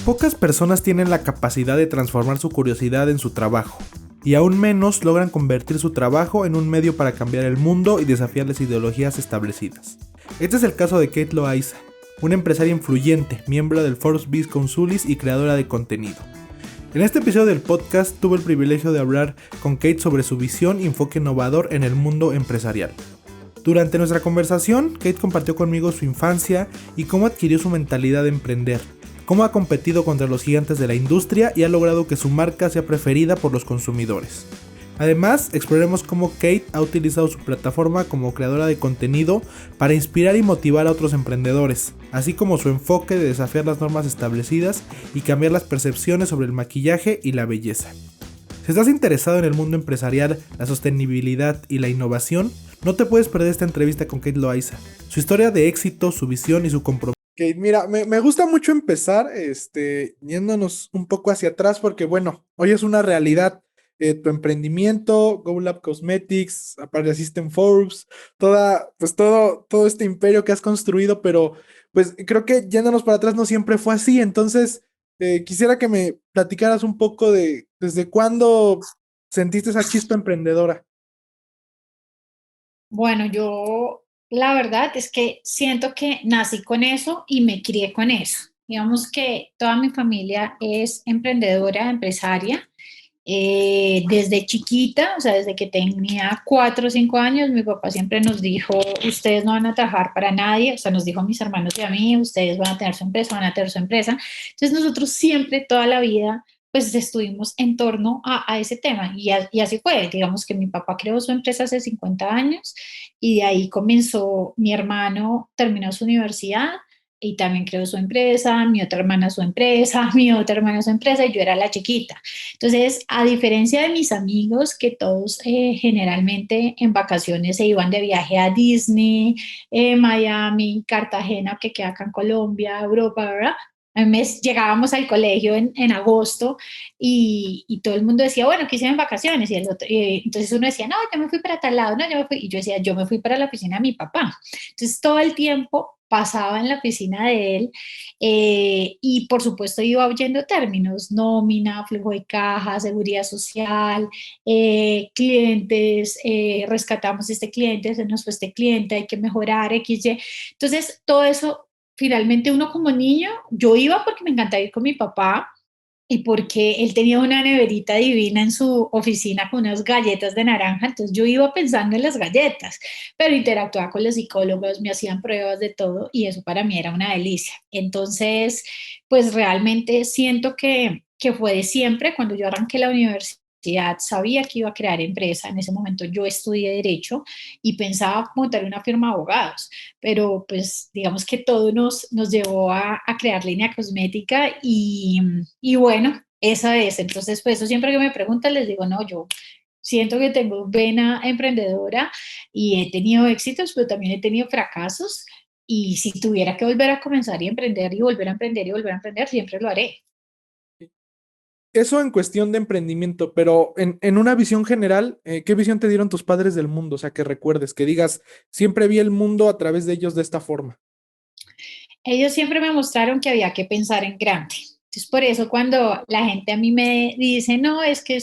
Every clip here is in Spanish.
Pocas personas tienen la capacidad de transformar su curiosidad en su trabajo, y aún menos logran convertir su trabajo en un medio para cambiar el mundo y desafiar las ideologías establecidas. Este es el caso de Kate Loaiza, una empresaria influyente, miembro del Forbes Biz Council y creadora de contenido. En este episodio del podcast tuve el privilegio de hablar con Kate sobre su visión y enfoque innovador en el mundo empresarial. Durante nuestra conversación, Kate compartió conmigo su infancia y cómo adquirió su mentalidad de emprender, cómo ha competido contra los gigantes de la industria y ha logrado que su marca sea preferida por los consumidores. Además, exploraremos cómo Kate ha utilizado su plataforma como creadora de contenido para inspirar y motivar a otros emprendedores, así como su enfoque de desafiar las normas establecidas y cambiar las percepciones sobre el maquillaje y la belleza. Si estás interesado en el mundo empresarial, la sostenibilidad y la innovación, no te puedes perder esta entrevista con Kate Loaiza, su historia de éxito, su visión y su compromiso. Kate, mira, me gusta mucho empezar yéndonos un poco hacia atrás porque, bueno, hoy es una realidad. Tu emprendimiento, GoLab Cosmetics, apareciste en Forbes, todo este imperio que has construido, pero pues creo que yéndonos para atrás no siempre fue así. Entonces, quisiera que me platicaras un poco de desde cuándo sentiste esa chispa emprendedora. Bueno, yo la verdad es que siento que nací con eso y me crié con eso. Digamos que toda mi familia es emprendedora, empresaria. Desde chiquita, o sea, desde que tenía 4 o 5 años, mi papá siempre nos dijo, ustedes no van a trabajar para nadie, o sea, nos dijo a mis hermanos y a mí, ustedes van a tener su empresa, van a tener su empresa. Entonces nosotros siempre, toda la vida, pues estuvimos en torno a ese tema y así fue. Digamos que mi papá creó su empresa hace 50 años y de ahí comenzó, mi hermano terminó su universidad y también creó su empresa, mi otra hermana su empresa, mi otra hermana su empresa y yo era la chiquita. Entonces, a diferencia de mis amigos que todos generalmente en vacaciones se iban de viaje a Disney, Miami, Cartagena, que queda acá en Colombia, Europa, ¿verdad? Llegábamos al colegio en agosto y todo el mundo decía, bueno, ¿qué hicieron en vacaciones? Entonces uno decía, no, yo me fui para tal lado, no, yo me fui. Y yo decía, yo me fui para la oficina de mi papá. Entonces todo el tiempo pasaba en la oficina de él y por supuesto iba oyendo términos, nómina, flujo de caja, seguridad social, clientes, rescatamos este cliente, se nos fue este cliente, hay que mejorar, XY. Entonces todo eso finalmente uno como niño, yo iba porque me encantaba ir con mi papá y porque él tenía una neverita divina en su oficina con unas galletas de naranja, entonces yo iba pensando en las galletas, pero interactuaba con los psicólogos, me hacían pruebas de todo y eso para mí era una delicia. Entonces, pues realmente siento que fue de siempre. Cuando yo arranqué la universidad, sabía que iba a crear empresa. En ese momento yo estudié Derecho y pensaba montar una firma de abogados, pero pues digamos que todo nos llevó a crear línea cosmética y bueno, esa es. Entonces, pues eso siempre que me preguntan les digo, no, yo siento que tengo vena emprendedora y he tenido éxitos, pero también he tenido fracasos. Y si tuviera que volver a comenzar y emprender y volver a emprender y volver a emprender, siempre lo haré. Eso en cuestión de emprendimiento, pero en una visión general, ¿qué visión te dieron tus padres del mundo? O sea, que recuerdes, que digas, siempre vi el mundo a través de ellos de esta forma. Ellos siempre me mostraron que había que pensar en grande. Entonces, por eso cuando la gente a mí me dice, no, es que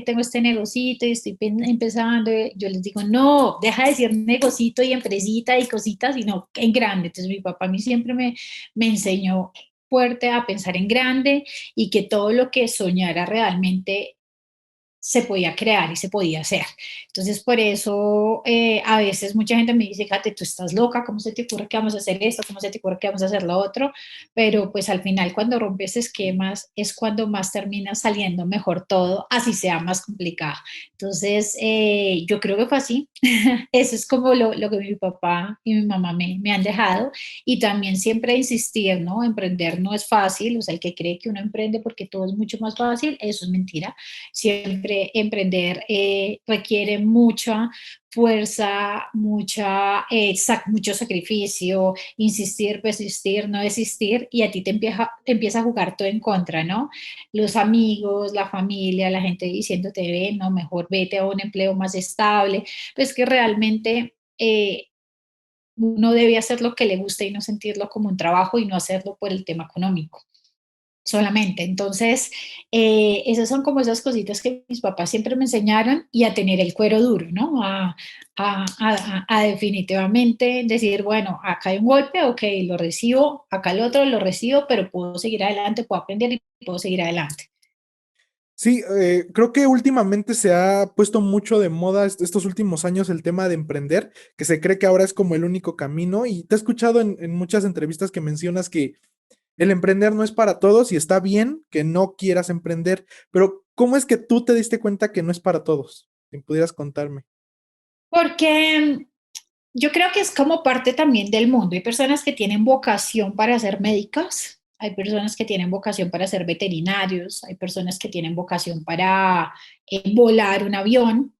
tengo este negocito y estoy empezando, yo les digo, no, deja de decir negocito y empresita y cositas, sino en grande. Entonces, mi papá a mí siempre me enseñó fuerte a pensar en grande y que todo lo que soñara realmente se podía crear y se podía hacer. Entonces, por eso a veces mucha gente me dice, Kate, tú estás loca, ¿cómo se te ocurre que vamos a hacer esto? ¿Cómo se te ocurre que vamos a hacer lo otro? Pero pues al final cuando rompes esquemas es cuando más termina saliendo mejor todo, así sea más complicado. Entonces, yo creo que fue así. Eso es como lo que mi papá y mi mamá me han dejado. Y también siempre insistir, ¿no? Emprender no es fácil, o sea, el que cree que uno emprende porque todo es mucho más fácil, eso es mentira. Siempre emprender requiere mucha fuerza, mucho sacrificio, insistir, persistir, no desistir, y a ti te empieza a jugar todo en contra, ¿no? Los amigos, la familia, la gente diciéndote, ve, no, mejor vete a un empleo más estable, pues que realmente uno debe hacer lo que le gusta y no sentirlo como un trabajo y no hacerlo por el tema económico. solamente. Entonces, esas son como esas cositas que mis papás siempre me enseñaron y a tener el cuero duro, ¿no? A definitivamente decir, bueno, acá hay un golpe, ok, lo recibo, acá el otro lo recibo, pero puedo seguir adelante, puedo aprender y puedo seguir adelante. Sí, creo que últimamente se ha puesto mucho de moda estos últimos años el tema de emprender, que se cree que ahora es como el único camino y te he escuchado en muchas entrevistas que mencionas que el emprender no es para todos y está bien que no quieras emprender, pero ¿cómo es que tú te diste cuenta que no es para todos? Si pudieras contarme. Porque yo creo que es como parte también del mundo. Hay personas que tienen vocación para ser médicas, hay personas que tienen vocación para ser veterinarios, hay personas que tienen vocación para volar un avión,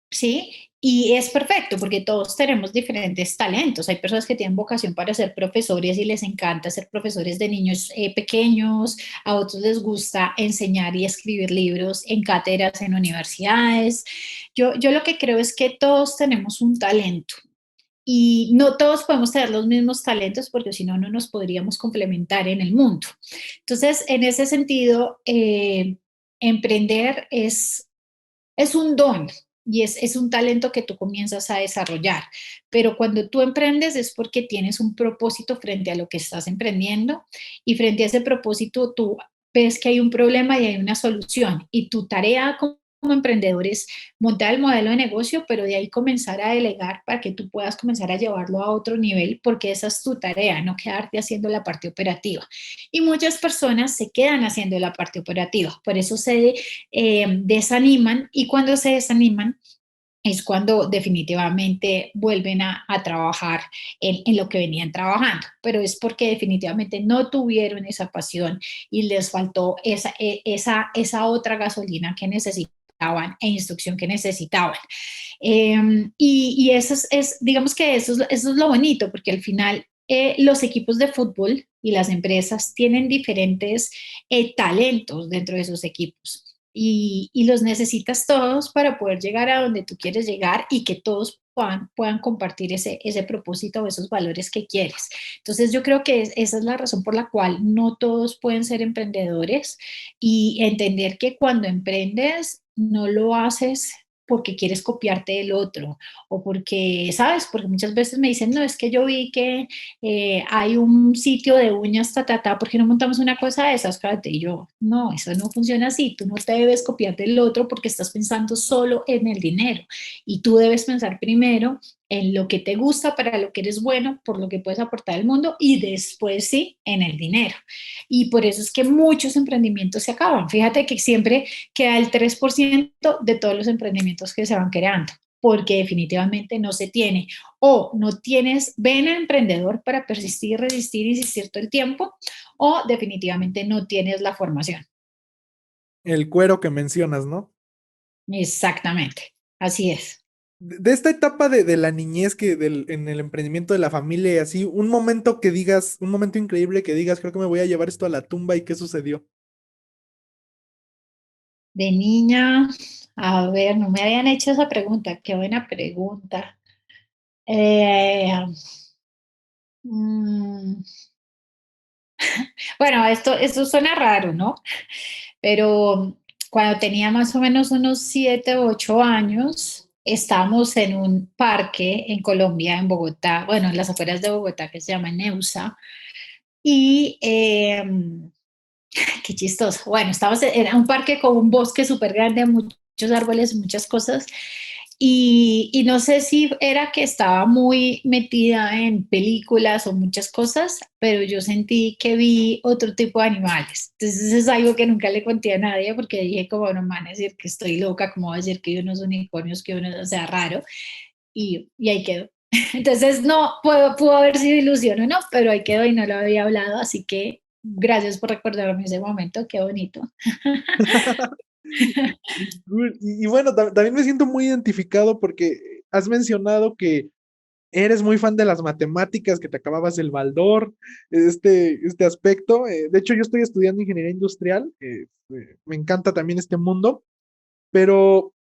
¿sí? Y es perfecto porque todos tenemos diferentes talentos. Hay personas que tienen vocación para ser profesores y les encanta ser profesores de niños pequeños, a otros les gusta enseñar y escribir libros en cátedras en universidades. Yo lo que creo es que todos tenemos un talento y no todos podemos tener los mismos talentos porque si no, no nos podríamos complementar en el mundo. Entonces, en ese sentido, emprender es un don y es un talento que tú comienzas a desarrollar. Pero cuando tú emprendes es porque tienes un propósito frente a lo que estás emprendiendo y frente a ese propósito tú ves que hay un problema y hay una solución. Y tu tarea como emprendedor es montar el modelo de negocio, pero de ahí comenzar a delegar para que tú puedas comenzar a llevarlo a otro nivel, porque esa es tu tarea, no quedarte haciendo la parte operativa. Y muchas personas se quedan haciendo la parte operativa, por eso se desaniman y cuando se desaniman es cuando definitivamente vuelven a trabajar en lo que venían trabajando, pero es porque definitivamente no tuvieron esa pasión y les faltó esa otra gasolina que necesitaban e instrucción que necesitaban. Y eso digamos que eso es lo bonito, porque al final los equipos de fútbol y las empresas tienen diferentes talentos dentro de esos equipos y los necesitas todos para poder llegar a donde tú quieres llegar y que todos puedan compartir ese propósito o esos valores que quieres. Entonces yo creo que esa es la razón por la cual no todos pueden ser emprendedores y entender que cuando emprendes no lo haces porque quieres copiarte del otro o porque, ¿sabes? Porque muchas veces me dicen, no, es que yo vi que hay un sitio de uñas, ¿por qué no montamos una cosa de esas? Cállate. Y yo, no, eso no funciona así, tú no te debes copiar del otro porque estás pensando solo en el dinero y tú debes pensar primero en lo que te gusta, para lo que eres bueno, por lo que puedes aportar al mundo y después sí, en el dinero. Y por eso es que muchos emprendimientos se acaban. Fíjate que siempre queda el 3% de todos los emprendimientos que se van creando, porque definitivamente no se tiene o no tienes vena emprendedor para persistir, resistir, insistir todo el tiempo, o definitivamente no tienes la formación. El cuero que mencionas, ¿no? Exactamente, así es. De esta etapa de la niñez en el emprendimiento de la familia y así, un momento que digas, un momento increíble que digas, creo que me voy a llevar esto a la tumba y qué sucedió. De niña, a ver, no me habían hecho esa pregunta, qué buena pregunta. Eh, mm, bueno, esto suena raro, ¿no? Pero cuando tenía más o menos unos 7 u 8 años, estábamos en un parque en Colombia, en Bogotá, bueno, en las afueras de Bogotá, que se llama Neusa, y qué chistoso. Bueno, estábamos, era un parque con un bosque súper grande, muchos árboles, muchas cosas. Y no sé si era que estaba muy metida en películas o muchas cosas, pero yo sentí que vi otro tipo de animales. Entonces es algo que nunca le conté a nadie porque dije como no me van a decir que estoy loca, como va a decir que hay unos unicornios, que uno, o sea, raro. Y ahí quedó. Entonces no, pudo haber sido ilusión o no, pero ahí quedó y no lo había hablado, así que gracias por recordarme ese momento, qué bonito. Cool. Y bueno, también me siento muy identificado porque has mencionado que eres muy fan de las matemáticas, que te acababas el Baldor, este aspecto. De hecho, yo estoy estudiando ingeniería industrial, me encanta también este mundo, pero,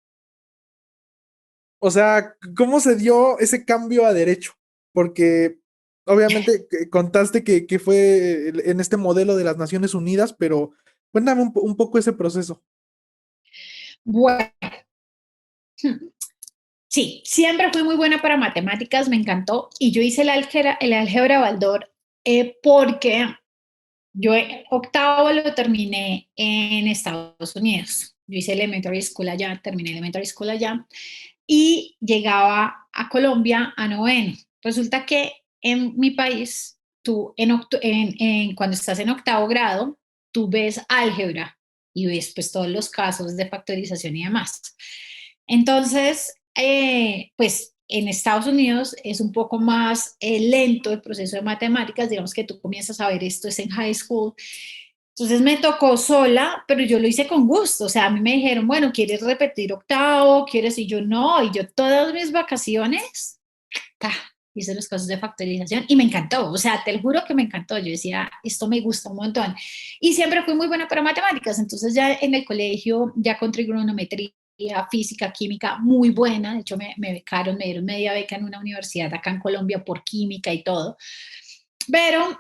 o sea, ¿cómo se dio ese cambio a derecho? Porque obviamente contaste que fue en este modelo de las Naciones Unidas, pero cuéntame un poco ese proceso. Bueno, sí, siempre fui muy buena para matemáticas, me encantó. Y yo hice el álgebra Baldor porque yo octavo lo terminé en Estados Unidos. Yo hice elementary school allá, terminé elementary school allá y llegaba a Colombia a noveno. Resulta que en mi país, cuando estás en octavo grado, tú ves álgebra y ves pues todos los casos de factorización y demás. Entonces, pues en Estados Unidos es un poco más lento el proceso de matemáticas, digamos que tú comienzas a ver esto es en high school. Entonces me tocó sola, pero yo lo hice con gusto. O sea, a mí me dijeron, bueno, ¿quieres repetir octavo? ¿Quieres? Y yo no. Y yo todas mis vacaciones, ta, hice los casos de factorización y me encantó. O sea, te lo juro que me encantó. Yo decía, esto me gusta un montón. Y siempre fui muy buena para matemáticas. Entonces ya en el colegio, ya con trigonometría, física, química, muy buena. De hecho, me becaron, me dieron media beca en una universidad acá en Colombia por química y todo. Pero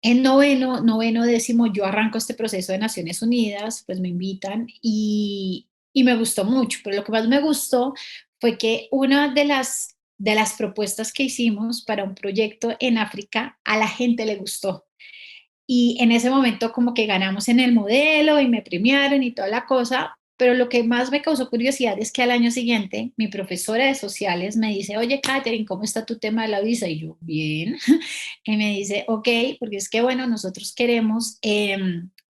en noveno, décimo, yo arranco este proceso de Naciones Unidas, pues me invitan y me gustó mucho, pero lo que más me gustó fue que una de las propuestas que hicimos para un proyecto en África, a la gente le gustó. Y en ese momento como que ganamos en el modelo y me premiaron y toda la cosa, pero lo que más me causó curiosidad es que al año siguiente mi profesora de sociales me dice, oye, Katherine, ¿cómo está tu tema de la visa? Y yo, bien. Y me dice, ok, porque es que bueno, nosotros queremos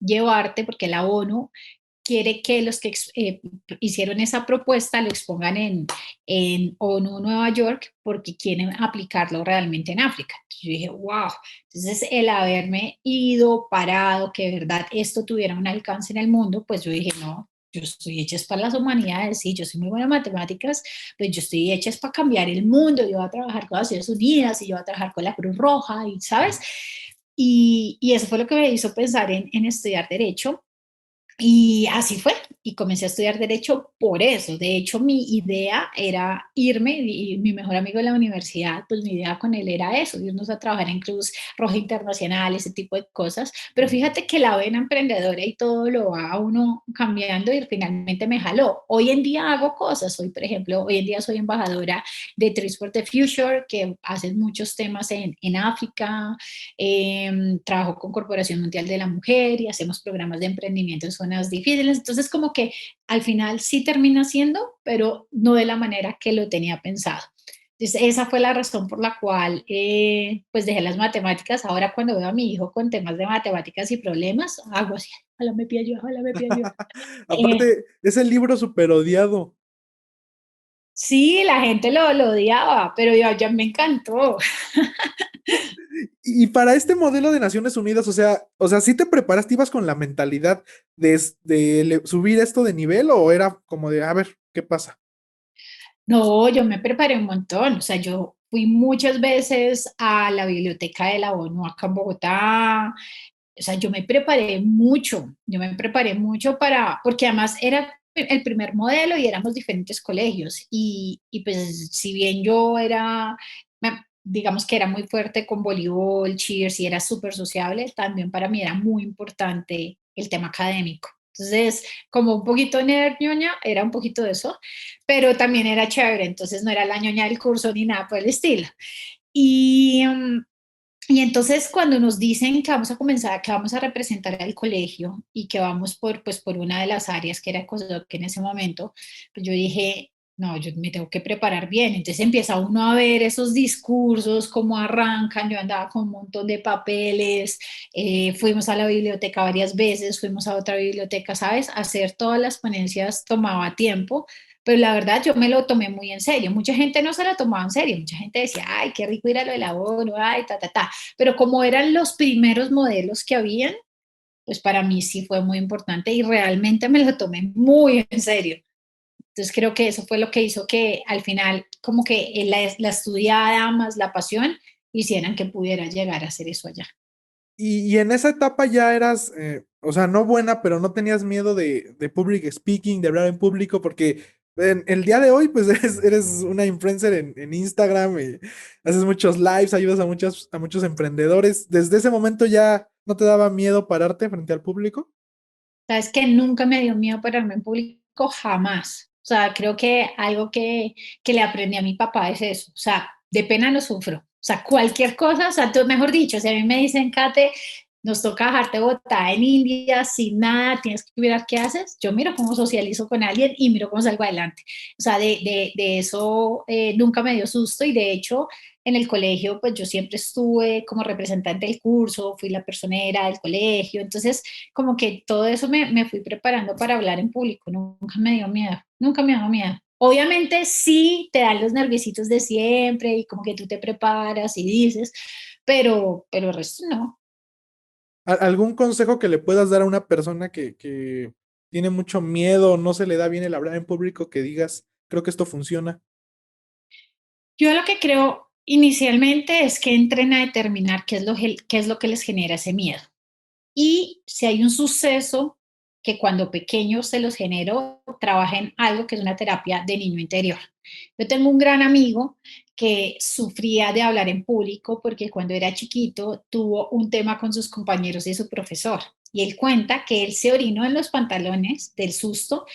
llevarte, porque la ONU quiere que los que hicieron esa propuesta lo expongan en ONU Nueva York porque quieren aplicarlo realmente en África. Entonces yo dije, wow. Entonces el haberme ido, parado, que de verdad esto tuviera un alcance en el mundo, pues yo dije, no, yo estoy hecha es para las humanidades, sí, yo soy muy buena en matemáticas, pues yo estoy hecha es para cambiar el mundo, yo voy a trabajar con las Naciones Unidas y yo voy a trabajar con la Cruz Roja, y ¿sabes? Y eso fue lo que me hizo pensar en estudiar Derecho. Y así fue, y comencé a estudiar derecho por eso. De hecho, mi idea era irme, y mi mejor amigo de la universidad, pues mi idea con él era eso, irnos a trabajar en Cruz Roja Internacional, ese tipo de cosas. Pero fíjate que la vena emprendedora y todo lo va a uno cambiando y finalmente me jaló. Hoy en día hago cosas, hoy por ejemplo, hoy en día soy embajadora de Trees for the Future, que hacen muchos temas en África. Trabajo con Corporación Mundial de la Mujer y hacemos programas de emprendimiento en zonas difíciles. Entonces, como que al final sí termina siendo, pero no de la manera que lo tenía pensado. Entonces, esa fue la razón por la cual pues dejé las matemáticas. Ahora cuando veo a mi hijo con temas de matemáticas y problemas, hago así, ojalá me pilla yo, ojalá me pilla yo. Eh, Aparte, es el libro súper odiado. sí, la gente lo odiaba, pero ya me encantó. Y para este modelo de Naciones Unidas, o sea, ¿sí te preparaste, ibas con la mentalidad de subir esto de nivel o era como de, a ver, qué pasa? No, yo me preparé un montón, o sea, yo fui muchas veces a la biblioteca de la ONU acá en Bogotá, o sea, yo me preparé mucho porque además era el primer modelo y éramos diferentes colegios y pues si bien yo era, digamos que era muy fuerte con voleibol, cheers y era súper sociable, también para mí era muy importante el tema académico. Entonces, como un poquito nerd ñoña, era un poquito de eso, pero también era chévere, entonces no era la ñoña del curso ni nada por el estilo. Y, y entonces cuando nos dicen que vamos a comenzar, que vamos a representar al colegio y que vamos pues, por una de las áreas que era que en ese momento, pues yo dije, no, yo me tengo que preparar bien. Entonces empieza uno a ver esos discursos, cómo arrancan. Yo andaba con un montón de papeles, fuimos a la biblioteca varias veces, fuimos a otra biblioteca, ¿sabes? Hacer todas las ponencias tomaba tiempo, pero la verdad yo me lo tomé muy en serio. Mucha gente no se lo tomaba en serio, mucha gente decía, ay, qué rico ir a lo de la ONU, ay, ta, ta, ta. Pero como eran los primeros modelos que habían, pues para mí sí fue muy importante y realmente me lo tomé muy en serio. Entonces creo que eso fue lo que hizo que al final como que la estudiada más la pasión hicieran que pudiera llegar a hacer eso allá. Y en esa etapa ya eras, o sea, no buena, pero no tenías miedo de public speaking, de hablar en público, porque en el día de hoy, pues eres una influencer en Instagram, haces muchos lives, ayudas a muchos emprendedores. ¿Desde ese momento ya no te daba miedo pararte frente al público? Sabes que nunca me dio miedo pararme en público, jamás. O sea, creo que algo que le aprendí a mi papá es eso. O sea, de pena no sufro. O sea, cualquier cosa, o sea, tú, mejor dicho, si a mí me dicen, Kate, nos toca dejarte botada en India sin nada, tienes que mirar qué haces, yo miro cómo socializo con alguien y miro cómo salgo adelante. O sea, de eso nunca me dio susto y de hecho en el colegio, pues yo siempre estuve como representante del curso, fui la personera del colegio, entonces como que todo eso me fui preparando para hablar en público, nunca me dio miedo, nunca me dio miedo. Obviamente sí te dan los nerviositos de siempre y como que tú te preparas y dices, pero el resto no. ¿Algún consejo que le puedas dar a una persona que tiene mucho miedo, no se le da bien el hablar en público, que digas, creo que esto funciona? Yo lo que creo inicialmente es que entren a determinar qué es lo que les genera ese miedo. Y si hay un suceso que cuando pequeños se los generó, trabajen algo que es una terapia de niño interior. Yo tengo un gran amigo que sufría de hablar en público porque cuando era chiquito tuvo un tema con sus compañeros y su profesor. Y él cuenta que él se orinó en los pantalones del susto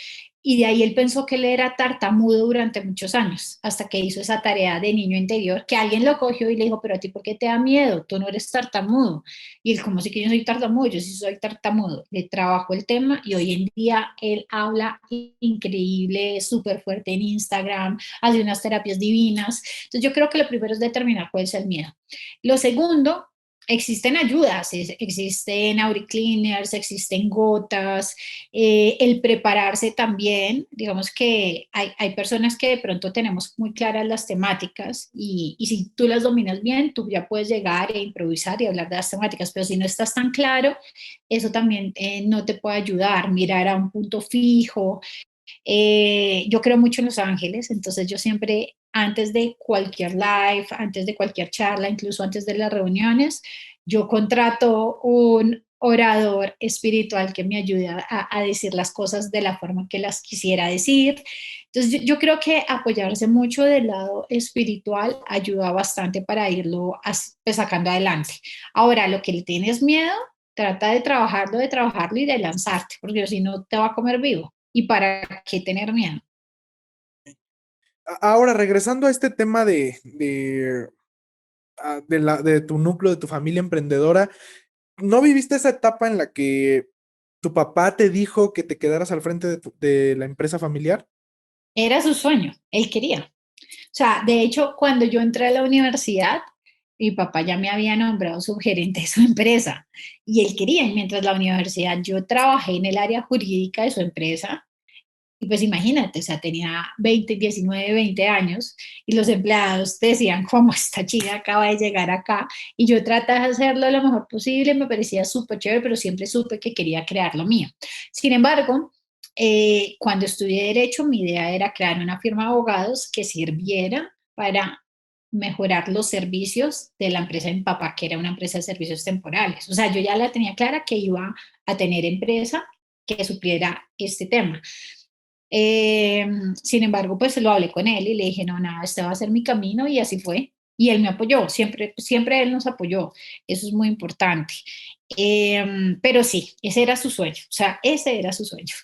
y de ahí él pensó que él era tartamudo durante muchos años, hasta que hizo esa tarea de niño interior, que alguien lo cogió y le dijo, pero a ti, ¿por qué te da miedo? Tú no eres tartamudo. Y él, como si que yo soy tartamudo, yo sí soy tartamudo. Le trabajó el tema y hoy en día él habla increíble, súper fuerte en Instagram, hace unas terapias divinas. Entonces yo creo que lo primero es determinar cuál es el miedo. Lo segundo, existen ayudas, existen auricleaners, existen gotas, el prepararse también, digamos que hay personas que de pronto tenemos muy claras las temáticas y si tú las dominas bien, tú ya puedes llegar e improvisar y hablar de las temáticas, pero si no estás tan claro, eso también no te puede ayudar, mirar a un punto fijo. Yo creo mucho en los ángeles, entonces yo siempre, antes de cualquier live, antes de cualquier charla, incluso antes de las reuniones, yo contrato un orador espiritual que me ayude a decir las cosas de la forma que las quisiera decir. Entonces yo creo que apoyarse mucho del lado espiritual ayuda bastante para irlo pues, sacando adelante. Ahora, lo que le tienes miedo, trata de trabajarlo y de lanzarte, porque si no te va a comer vivo. ¿Y para qué tener miedo? Ahora, regresando a este tema de tu núcleo, de tu familia emprendedora, ¿no viviste esa etapa en la que tu papá te dijo que te quedaras al frente de la empresa familiar? Era su sueño, él quería. O sea, de hecho, cuando yo entré a la universidad, mi papá ya me había nombrado subgerente de su empresa y él quería, y mientras la universidad yo trabajé en el área jurídica de su empresa. Y pues imagínate, o sea, tenía 20, 19, 20 años y los empleados decían, como esta chica acaba de llegar acá y yo traté de hacerlo lo mejor posible, me parecía súper chévere, pero siempre supe que quería crear lo mío. Sin embargo, cuando estudié Derecho, mi idea era crear una firma de abogados que sirviera para mejorar los servicios de la empresa de mi papá, que era una empresa de servicios temporales. O sea, yo ya la tenía clara que iba a tener empresa que supliera este tema. Eh, Sin embargo, pues lo hablé con él y le dije, no, nada, este va a ser mi camino y así fue. Y él me apoyó, siempre, siempre él nos apoyó, eso es muy importante. Pero sí, ese era su sueño, o sea, ese era su sueño.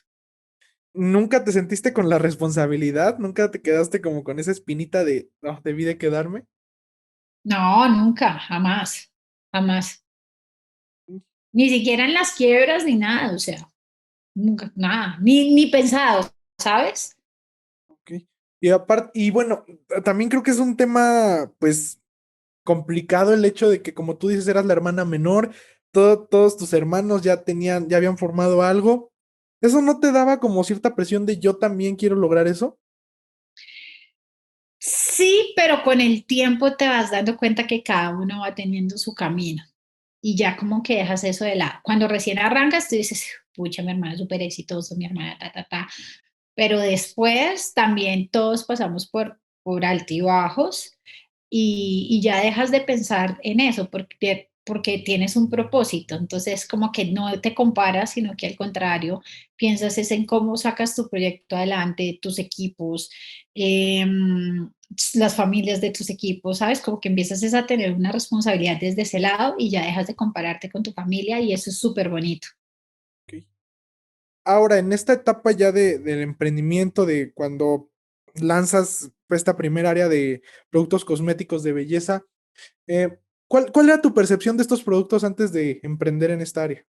¿Nunca te sentiste con la responsabilidad? ¿Nunca te quedaste como con esa espinita de, no, debí de quedarme? No, nunca, jamás, jamás. Ni siquiera en las quiebras ni nada, o sea, nunca, nada, ni pensado, ¿sabes? Ok. Y aparte, y bueno, también creo que es un tema, pues, complicado el hecho de que, como tú dices, eras la hermana menor, todos tus hermanos ya habían formado algo. ¿Eso no te daba como cierta presión de yo también quiero lograr eso? Sí, pero con el tiempo te vas dando cuenta que cada uno va teniendo su camino y ya como que dejas eso de lado. Cuando recién arrancas, tú dices, pucha, mi hermana es súper exitoso, mi hermana, ta, ta, ta. Pero después también todos pasamos por altibajos y ya dejas de pensar en eso, porque porque tienes un propósito. Entonces, como que no te comparas, sino que al contrario, piensas es en cómo sacas tu proyecto adelante, tus equipos, eh, las familias de tus equipos, ¿sabes? Como que empiezas es a tener una responsabilidad desde ese lado y ya dejas de compararte con tu familia y eso es súper bonito. Ok. Ahora, en esta etapa ya del emprendimiento, de cuando lanzas esta primera área de productos cosméticos de belleza, ¿cuál era tu percepción de estos productos antes de emprender en esta área?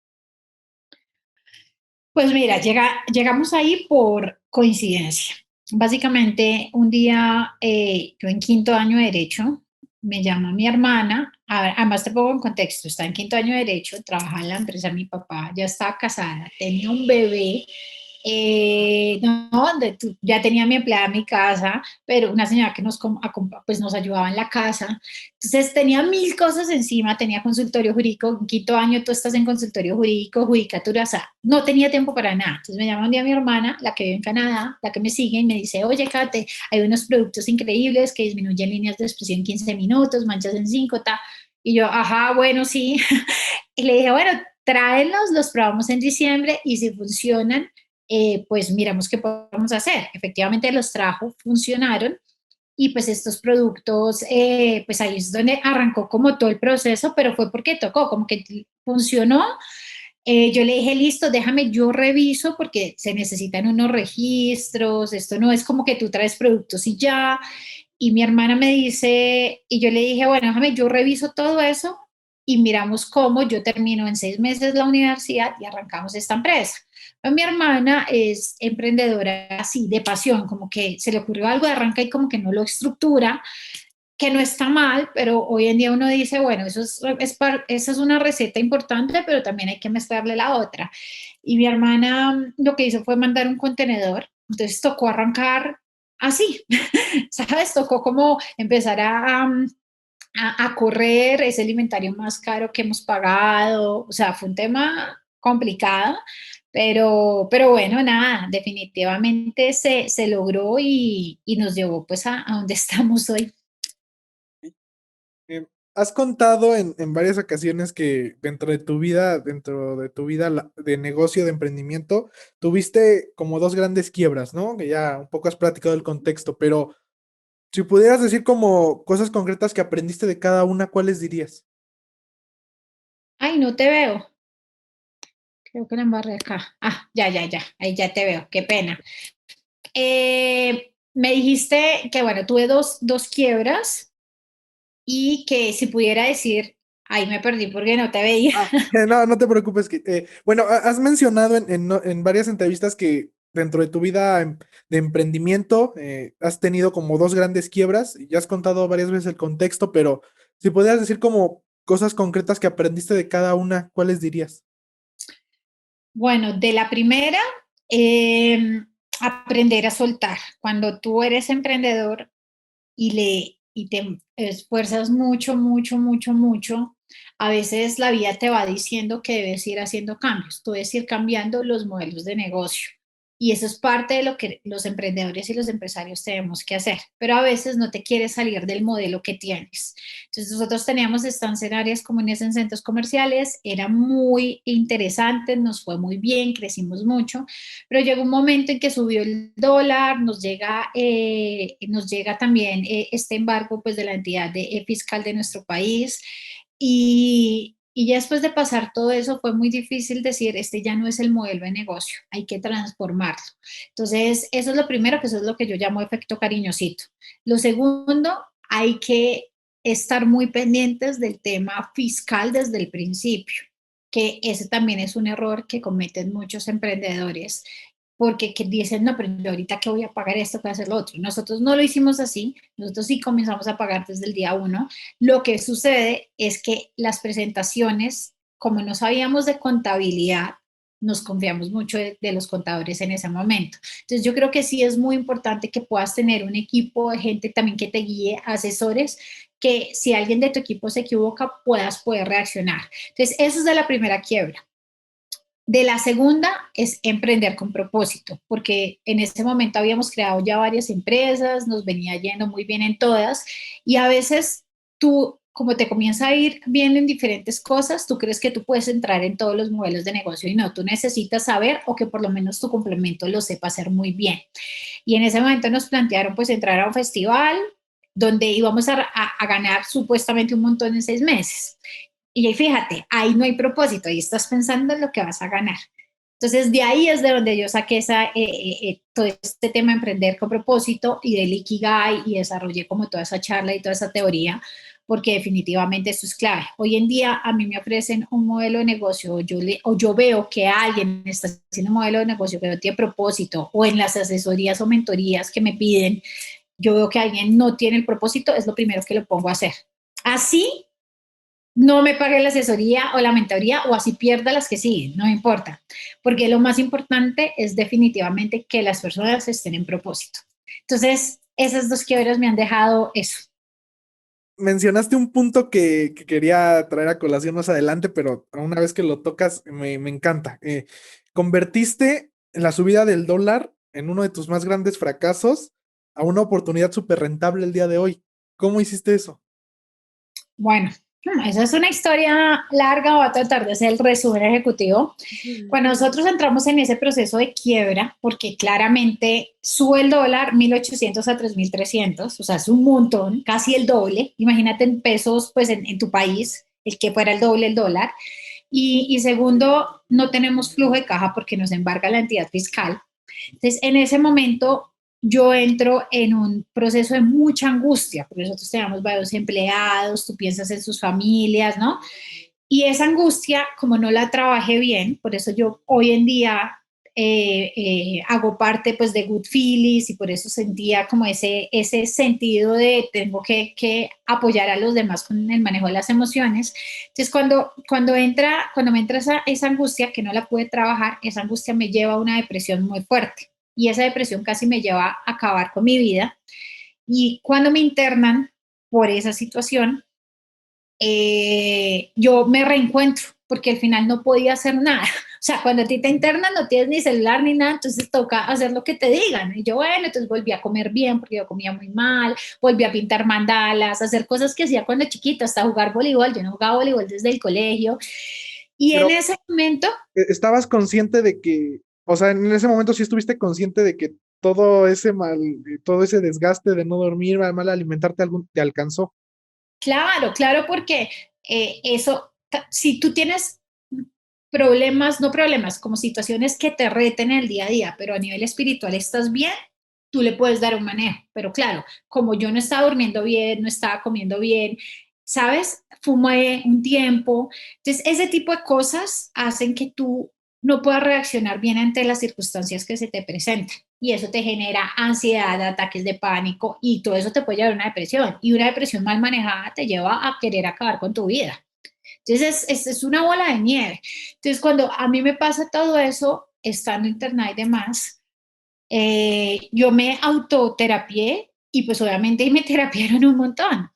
Pues mira, llegamos ahí por coincidencia. Básicamente, un día, yo en quinto año de Derecho, me llama mi hermana, además te pongo en contexto, está en quinto año de Derecho, trabaja en la empresa de mi papá, ya estaba casada, tenía un bebé, no, ya tenía mi empleada en mi casa, pero una señora que pues nos ayudaba en la casa. Entonces tenía mil cosas encima, tenía consultorio jurídico, en quinto año tú estás en consultorio jurídico, judicatura, o sea, no tenía tiempo para nada. Entonces me llama un día mi hermana, la que vive en Canadá, la que me sigue, y me dice, oye, Kate, hay unos productos increíbles que disminuyen líneas de expresión en 15 minutos, manchas en 5, ta. Y yo, ajá, bueno, sí. Y le dije, bueno, tráelos, los probamos en diciembre y si funcionan, pues miramos qué podemos hacer. Efectivamente los trajo, funcionaron y pues estos productos, pues ahí es donde arrancó como todo el proceso, pero fue porque tocó, como que funcionó. Yo le dije, listo, déjame, yo reviso porque se necesitan unos registros, esto no es como que tú traes productos y ya. Y mi hermana me dice, y yo le dije, bueno, déjame, yo reviso todo eso y miramos cómo yo termino en 6 meses la universidad y arrancamos esta empresa. Pero mi hermana es emprendedora así, de pasión, como que se le ocurrió algo de arranca y como que no lo estructura, que no está mal, pero hoy en día uno dice, bueno, esa es una receta importante, pero también hay que mezclarle la otra. Y mi hermana lo que hizo fue mandar un contenedor, entonces tocó arrancar así, ¿sabes? Tocó como empezar a correr, ese alimentario más caro que hemos pagado, o sea, fue un tema complicado, pero bueno, nada, definitivamente se logró y nos llevó pues a donde estamos hoy. Has contado en varias ocasiones que dentro de tu vida de negocio, de emprendimiento, tuviste como dos grandes quiebras, ¿no? Que ya un poco has platicado el contexto, pero si pudieras decir como cosas concretas que aprendiste de cada una, ¿cuáles dirías? Ay, no te veo. Creo que la embarré acá. Ah, ya, ya, ya. Ahí ya te veo. Qué pena. Me dijiste que, bueno, tuve dos quiebras y que si pudiera decir, ahí me perdí porque no te veía. Ah, no, no te preocupes. Bueno, has mencionado en varias entrevistas que dentro de tu vida de emprendimiento has tenido como dos grandes quiebras y ya has contado varias veces el contexto, pero si pudieras decir como cosas concretas que aprendiste de cada una, ¿cuáles dirías? Bueno, de la primera, eh, aprender a soltar. Cuando tú eres emprendedor y te esfuerzas mucho, mucho, mucho, mucho, a veces la vida te va diciendo que debes ir haciendo cambios, tú debes ir cambiando los modelos de negocio. Y eso es parte de lo que los emprendedores y los empresarios tenemos que hacer, pero a veces no te quieres salir del modelo que tienes. Entonces nosotros teníamos estancia en áreas comunes en centros comerciales, era muy interesante, nos fue muy bien, crecimos mucho, pero llegó un momento en que subió el dólar, nos llega también este embargo pues, de la entidad fiscal de nuestro país y ya después de pasar todo eso fue muy difícil decir, este ya no es el modelo de negocio, hay que transformarlo. Entonces, eso es lo primero, que eso es lo que yo llamo efecto cariñosito. Lo segundo, hay que estar muy pendientes del tema fiscal desde el principio, que ese también es un error que cometen muchos emprendedores porque que dicen, no, pero yo ahorita que voy a pagar esto, que voy a hacer lo otro. Nosotros no lo hicimos así, nosotros sí comenzamos a pagar desde el día uno. Lo que sucede es que las presentaciones, como no sabíamos de contabilidad, nos confiamos mucho de los contadores en ese momento. Entonces yo creo que sí es muy importante que puedas tener un equipo de gente también que te guíe, asesores, que si alguien de tu equipo se equivoca, puedas poder reaccionar. Entonces, eso es de la primera quiebra. De la segunda es emprender con propósito, porque en ese momento habíamos creado ya varias empresas, nos venía yendo muy bien en todas y a veces tú como te comienza a ir bien en diferentes cosas, tú crees que tú puedes entrar en todos los modelos de negocio y no, tú necesitas saber o que por lo menos tu complemento lo sepa hacer muy bien. Y en ese momento nos plantearon pues entrar a un festival donde íbamos a ganar supuestamente un montón en 6 meses. Y ahí fíjate, ahí no hay propósito, ahí estás pensando en lo que vas a ganar. Entonces, de ahí es de donde yo saqué todo este tema de emprender con propósito y del Ikigai y desarrollé como toda esa charla y toda esa teoría, porque definitivamente esto es clave. Hoy en día a mí me ofrecen un modelo de negocio o yo veo que alguien está haciendo un modelo de negocio que no tiene propósito o en las asesorías o mentorías que me piden, yo veo que alguien no tiene el propósito, es lo primero que lo pongo a hacer. Así no me pague la asesoría o la mentoría o así pierda las que siguen, no me importa, porque lo más importante es definitivamente que las personas estén en propósito. Entonces, esas dos quiebras me han dejado eso. Mencionaste un punto que quería traer a colación más adelante, pero una vez que lo tocas, me encanta. Convertiste la subida del dólar en uno de tus más grandes fracasos a una oportunidad súper rentable el día de hoy. ¿Cómo hiciste eso? Bueno, esa es una historia larga, voy a tratar de hacer el resumen ejecutivo. Cuando nosotros entramos en ese proceso de quiebra, porque claramente sube el dólar 1.800 a 3.300, o sea, es un montón, casi el doble. Imagínate en pesos, pues en tu país, el que fuera el doble el dólar. Y segundo, no tenemos flujo de caja porque nos embarga la entidad fiscal. Entonces, en ese momento yo entro en un proceso de mucha angustia, porque nosotros tenemos varios empleados, tú piensas en sus familias, ¿no? Y esa angustia, como no la trabajé bien, por eso yo hoy en día hago parte pues de Good Feelings y por eso sentía como ese sentido de tengo que apoyar a los demás con el manejo de las emociones. Entonces cuando me entra esa angustia que no la pude trabajar, esa angustia me lleva a una depresión muy fuerte y esa depresión casi me lleva a acabar con mi vida. Y cuando me internan por esa situación, yo me reencuentro, porque al final no podía hacer nada. O sea, cuando a ti te internan no tienes ni celular ni nada, entonces toca hacer lo que te digan. Y yo, bueno, entonces volví a comer bien, porque yo comía muy mal, volví a pintar mandalas, hacer cosas que hacía cuando chiquita, hasta jugar voleibol. Yo no jugaba voleibol desde el colegio. Y en Pero ese momento, ¿estabas consciente de que, o sea, en ese momento sí estuviste consciente de que todo ese todo ese desgaste de no dormir, mal alimentarte, te alcanzó? claro, claro, porque si tú tienes problemas, no problemas, como situaciones que te reten en el día a día, pero a nivel espiritual estás bien, tú le puedes dar un manejo. Pero claro, como yo no estaba durmiendo bien, no estaba comiendo bien, ¿sabes? Fumé un tiempo. Entonces, ese tipo de cosas hacen que tú no puedas reaccionar bien ante las circunstancias que se te presentan. Y eso te genera ansiedad, ataques de pánico y todo eso te puede llevar a una depresión. Y una depresión mal manejada te lleva a querer acabar con tu vida. Entonces es una bola de nieve. Entonces cuando a mí me pasa todo eso, estando internada y demás, yo me autoterapié y pues obviamente me terapiaron un montón.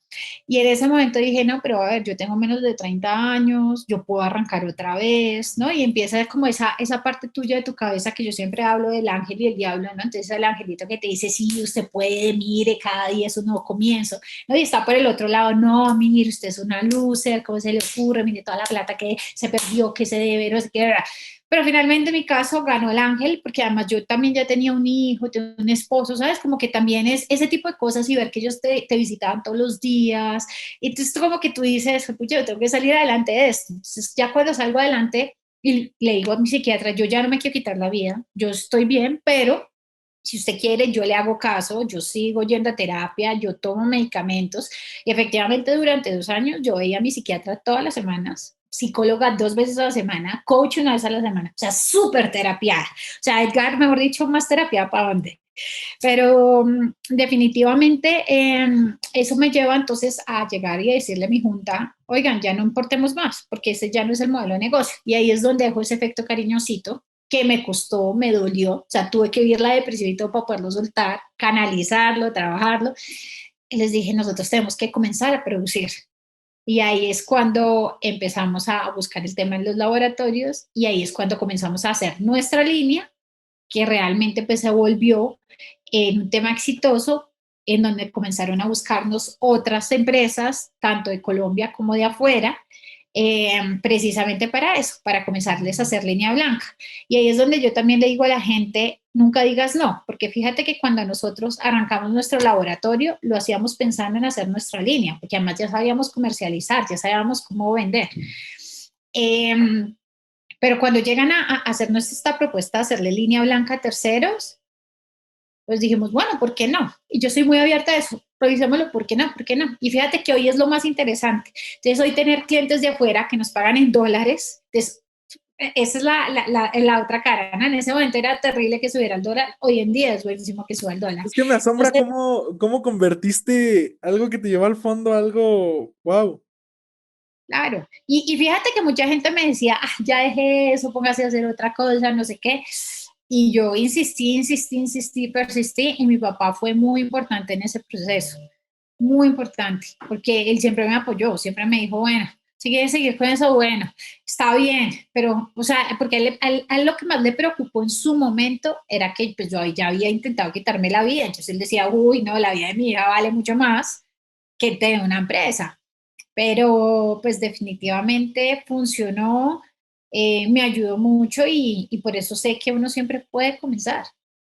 Y en ese momento dije, no, pero a ver, yo tengo menos de 30 años, yo puedo arrancar otra vez, ¿no? Y empieza como esa parte tuya de tu cabeza que yo siempre hablo del ángel y el diablo, ¿no? Entonces el angelito que te dice, sí, usted puede, mire, cada día es un nuevo comienzo, ¿no? Y está por el otro lado, no, mire, usted es una loser, ¿cómo se le ocurre? Mire toda la plata que se perdió, que se debe, no sé qué, ¿verdad? Pero finalmente en mi caso ganó el ángel, porque además yo también ya tenía un hijo, tenía un esposo, ¿sabes? Como que también es ese tipo de cosas y ver que ellos te visitaban todos los días. Y entonces como que tú dices, pucha, yo tengo que salir adelante de esto. Entonces ya cuando salgo adelante y le digo a mi psiquiatra, yo ya no me quiero quitar la vida, yo estoy bien, pero si usted quiere, yo le hago caso, yo sigo yendo a terapia, yo tomo medicamentos. Y efectivamente durante 2 años yo veía a mi psiquiatra todas las semanas, psicóloga 2 veces a la semana, coach 1 vez a la semana, o sea, súper terapiada. O sea, Edgar, mejor dicho, más terapia para dónde. Pero definitivamente eso me lleva entonces a llegar y a decirle a mi junta, oigan, ya no importemos más, porque ese ya no es el modelo de negocio. Y ahí es donde dejo ese efecto cariñosito que me costó, me dolió, o sea, tuve que vivir la depresión y todo para poderlo soltar, canalizarlo, trabajarlo. Y les dije, nosotros tenemos que comenzar a producir. Y ahí es cuando empezamos a buscar el tema en los laboratorios y ahí es cuando comenzamos a hacer nuestra línea, que realmente pues se volvió en un tema exitoso en donde comenzaron a buscarnos otras empresas, tanto de Colombia como de afuera, precisamente para eso, para comenzarles a hacer línea blanca. Y ahí es donde yo también le digo a la gente, nunca digas no, porque fíjate que cuando nosotros arrancamos nuestro laboratorio, lo hacíamos pensando en hacer nuestra línea, porque además ya sabíamos comercializar, ya sabíamos cómo vender. Eh, pero cuando llegan a hacernos esta propuesta de hacerle línea blanca a terceros, pues dijimos, bueno, ¿por qué no? Y yo soy muy abierta a eso, revisémoslo, ¿por qué no? ¿Por qué no? Y fíjate que hoy es lo más interesante. Entonces, hoy tener clientes de afuera que nos pagan en dólares, entonces, esa es la otra cara, ¿no? En ese momento era terrible que subiera el dólar, hoy en día es buenísimo que suba el dólar. Es que me asombra Entonces, cómo convertiste algo que te llevó al fondo a algo, wow. claro, y fíjate que mucha gente me decía, ah, ya dejé eso, póngase a hacer otra cosa, no sé qué. Y yo insistí, persistí, y mi papá fue muy importante en ese proceso, muy importante, porque él siempre me apoyó, siempre me dijo, bueno, si quieres seguir con eso, bueno, está bien, pero, o sea, porque a él lo que más le preocupó en su momento era que pues, yo ya había intentado quitarme la vida, entonces él decía, uy, no, la vida de mi hija vale mucho más que tener una empresa, pero pues definitivamente funcionó, me ayudó mucho y por eso sé que uno siempre puede comenzar.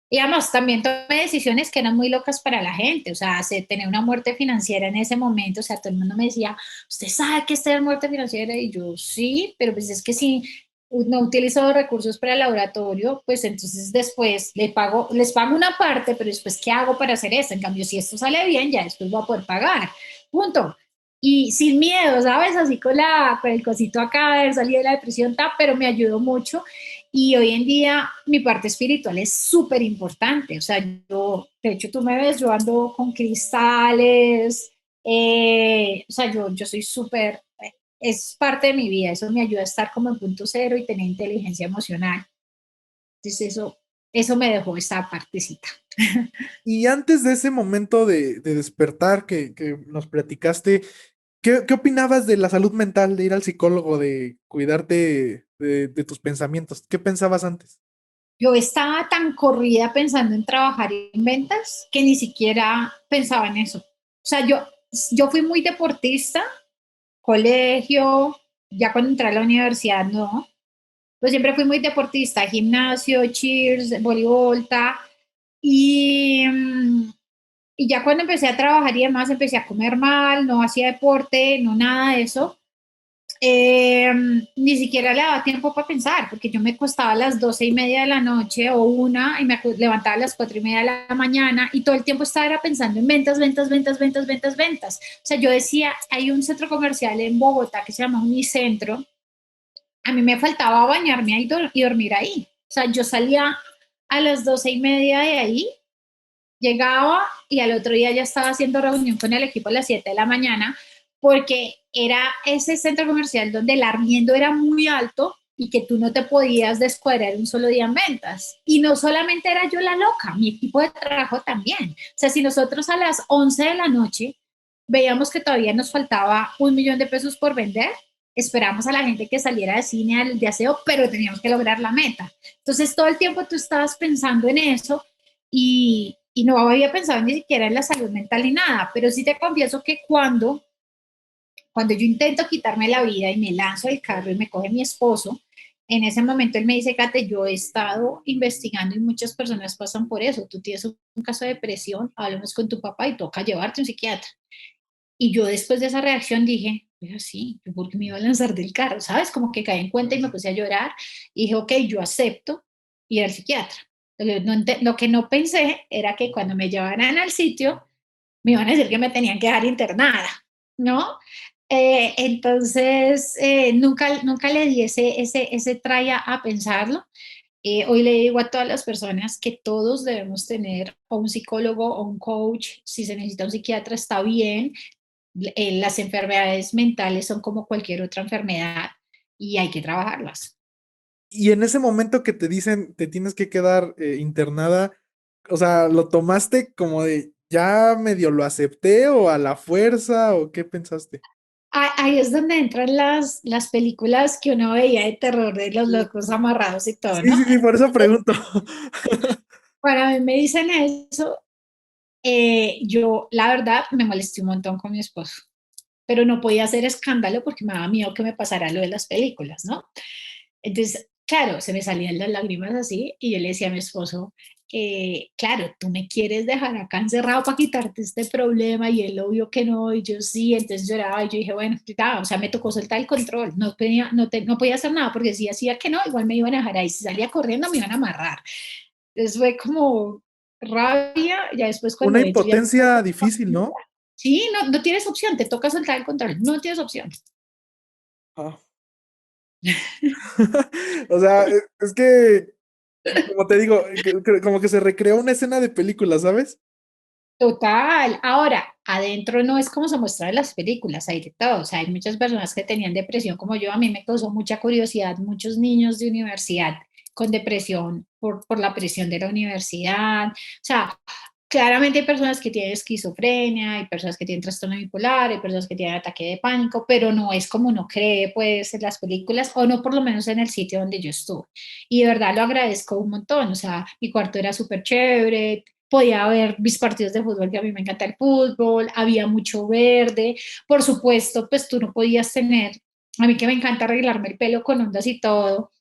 Y además también tomé decisiones que eran muy locas para la gente, o sea, tener una muerte financiera en ese momento, o sea, todo el mundo me decía, ¿usted sabe qué es tener muerte financiera? Y yo, sí, pero pues es que si no utilizo recursos para el laboratorio, pues entonces después les pago una parte, pero después, ¿qué hago para hacer esto? En cambio, si esto sale bien, ya después voy a poder pagar, punto. Y sin miedo, ¿sabes? Así con el cosito acá, de haber salido de la depresión, pero me ayudó mucho. Y hoy en día mi parte espiritual es súper importante. O sea, yo, de hecho, tú me ves, yo ando con cristales. O sea, yo soy súper, es parte de mi vida. Eso me ayuda a estar como en punto cero y tener inteligencia emocional. Entonces, eso me dejó esa partecita. Y antes de ese momento de despertar que nos platicaste, ¿qué opinabas de la salud mental, de ir al psicólogo, de cuidarte de tus pensamientos? ¿Qué pensabas antes? Yo estaba tan corrida pensando en trabajar en ventas que ni siquiera pensaba en eso. O sea, yo fui muy deportista, colegio, ya cuando entré a la universidad no, pues siempre fui muy deportista, gimnasio, cheers, voleibol, y, y ya cuando empecé a trabajar y demás, empecé a comer mal, no hacía deporte, no nada de eso. eh, Ni siquiera le daba tiempo para pensar, porque yo me acostaba a las 12:30 de la noche o una y me levantaba a las 4:30 de la mañana y todo el tiempo estaba era pensando en ventas, ventas, ventas, ventas, ventas, ventas. O sea, yo decía, hay un centro comercial en Bogotá que se llama Unicentro, a mí me faltaba bañarme ahí y dormir ahí. O sea, yo salía a las 12:30 de ahí, llegaba y al otro día ya estaba haciendo reunión con el equipo a las 7 de la mañana porque era ese centro comercial donde el arriendo era muy alto y que tú no te podías descuadrar un solo día en ventas. Y no solamente era yo la loca, mi equipo de trabajo también. O sea, si nosotros a las 11 de la noche veíamos que todavía nos faltaba 1 millón de pesos por vender, esperamos a la gente que saliera de cine, de aseo, pero teníamos que lograr la meta. Entonces todo el tiempo tú estabas pensando en eso y no había pensado ni siquiera en la salud mental ni nada, pero sí te confieso que cuando yo intento quitarme la vida y me lanzo del carro y me coge mi esposo, en ese momento él me dice, Kate, yo he estado investigando y muchas personas pasan por eso. Tú tienes un caso de depresión, hablamos con tu papá y toca llevarte a un psiquiatra. Y yo después de esa reacción dije, pero sí, ¿yo por qué me iba a lanzar del carro? ¿Sabes? Como que caí en cuenta y me puse a llorar y dije, ok, yo acepto ir al psiquiatra. Lo que no pensé era que cuando me llevaran al sitio me iban a decir que me tenían que dejar internada, ¿no? Entonces, nunca le di ese try a pensarlo. Hoy le digo a todas las personas que todos debemos tener o un psicólogo o un coach. Si se necesita un psiquiatra, está bien. Las enfermedades mentales son como cualquier otra enfermedad y hay que trabajarlas. Y en ese momento que te dicen, te tienes que quedar internada, o sea, ¿lo tomaste como de ya medio lo acepté o a la fuerza o qué pensaste? Ahí es donde entran las películas que uno veía de terror de los Sí, locos amarrados y todo, sí, ¿no? sí, sí, por eso pregunto. Para mí me dicen eso Yo, la verdad, me molesté un montón con mi esposo, pero no podía hacer escándalo porque me daba miedo que me pasara lo de las películas, ¿no? Entonces, claro, se me salían las lágrimas así y yo le decía a mi esposo, claro, tú me quieres dejar acá encerrado para quitarte este problema y él obvio que no, y yo sí, entonces lloraba y yo dije, bueno, ya, o sea, me tocó soltar el control, no podía hacer nada porque si hacía que no, igual me iban a dejar ahí, si salía corriendo me iban a amarrar. Entonces fue como rabia, ya después cuando Una yo ya no puedo impotencia difícil, ¿no? sí, no tienes opción, te toca soltar el control, no tienes opción. Ah. O sea, es que, como te digo, como que se recreó una escena de película, ¿sabes? Total. Ahora, adentro no es como se muestra en las películas, hay de todo. O sea, hay muchas personas que tenían depresión como yo. A mí me causó mucha curiosidad, muchos niños de universidad con depresión por la presión de la universidad. O sea, claramente hay personas que tienen esquizofrenia, hay personas que tienen trastorno bipolar, hay personas que tienen ataque de pánico, pero no es como uno cree, pues, en las películas, o no por lo menos en el sitio donde yo estuve. Y de verdad lo agradezco un montón. O sea, mi cuarto era súper chévere, podía ver mis partidos de fútbol, que a mí me encanta el fútbol, había mucho verde, por supuesto, pues tú no podías tener, a mí que me encanta arreglarme el pelo con ondas y todo,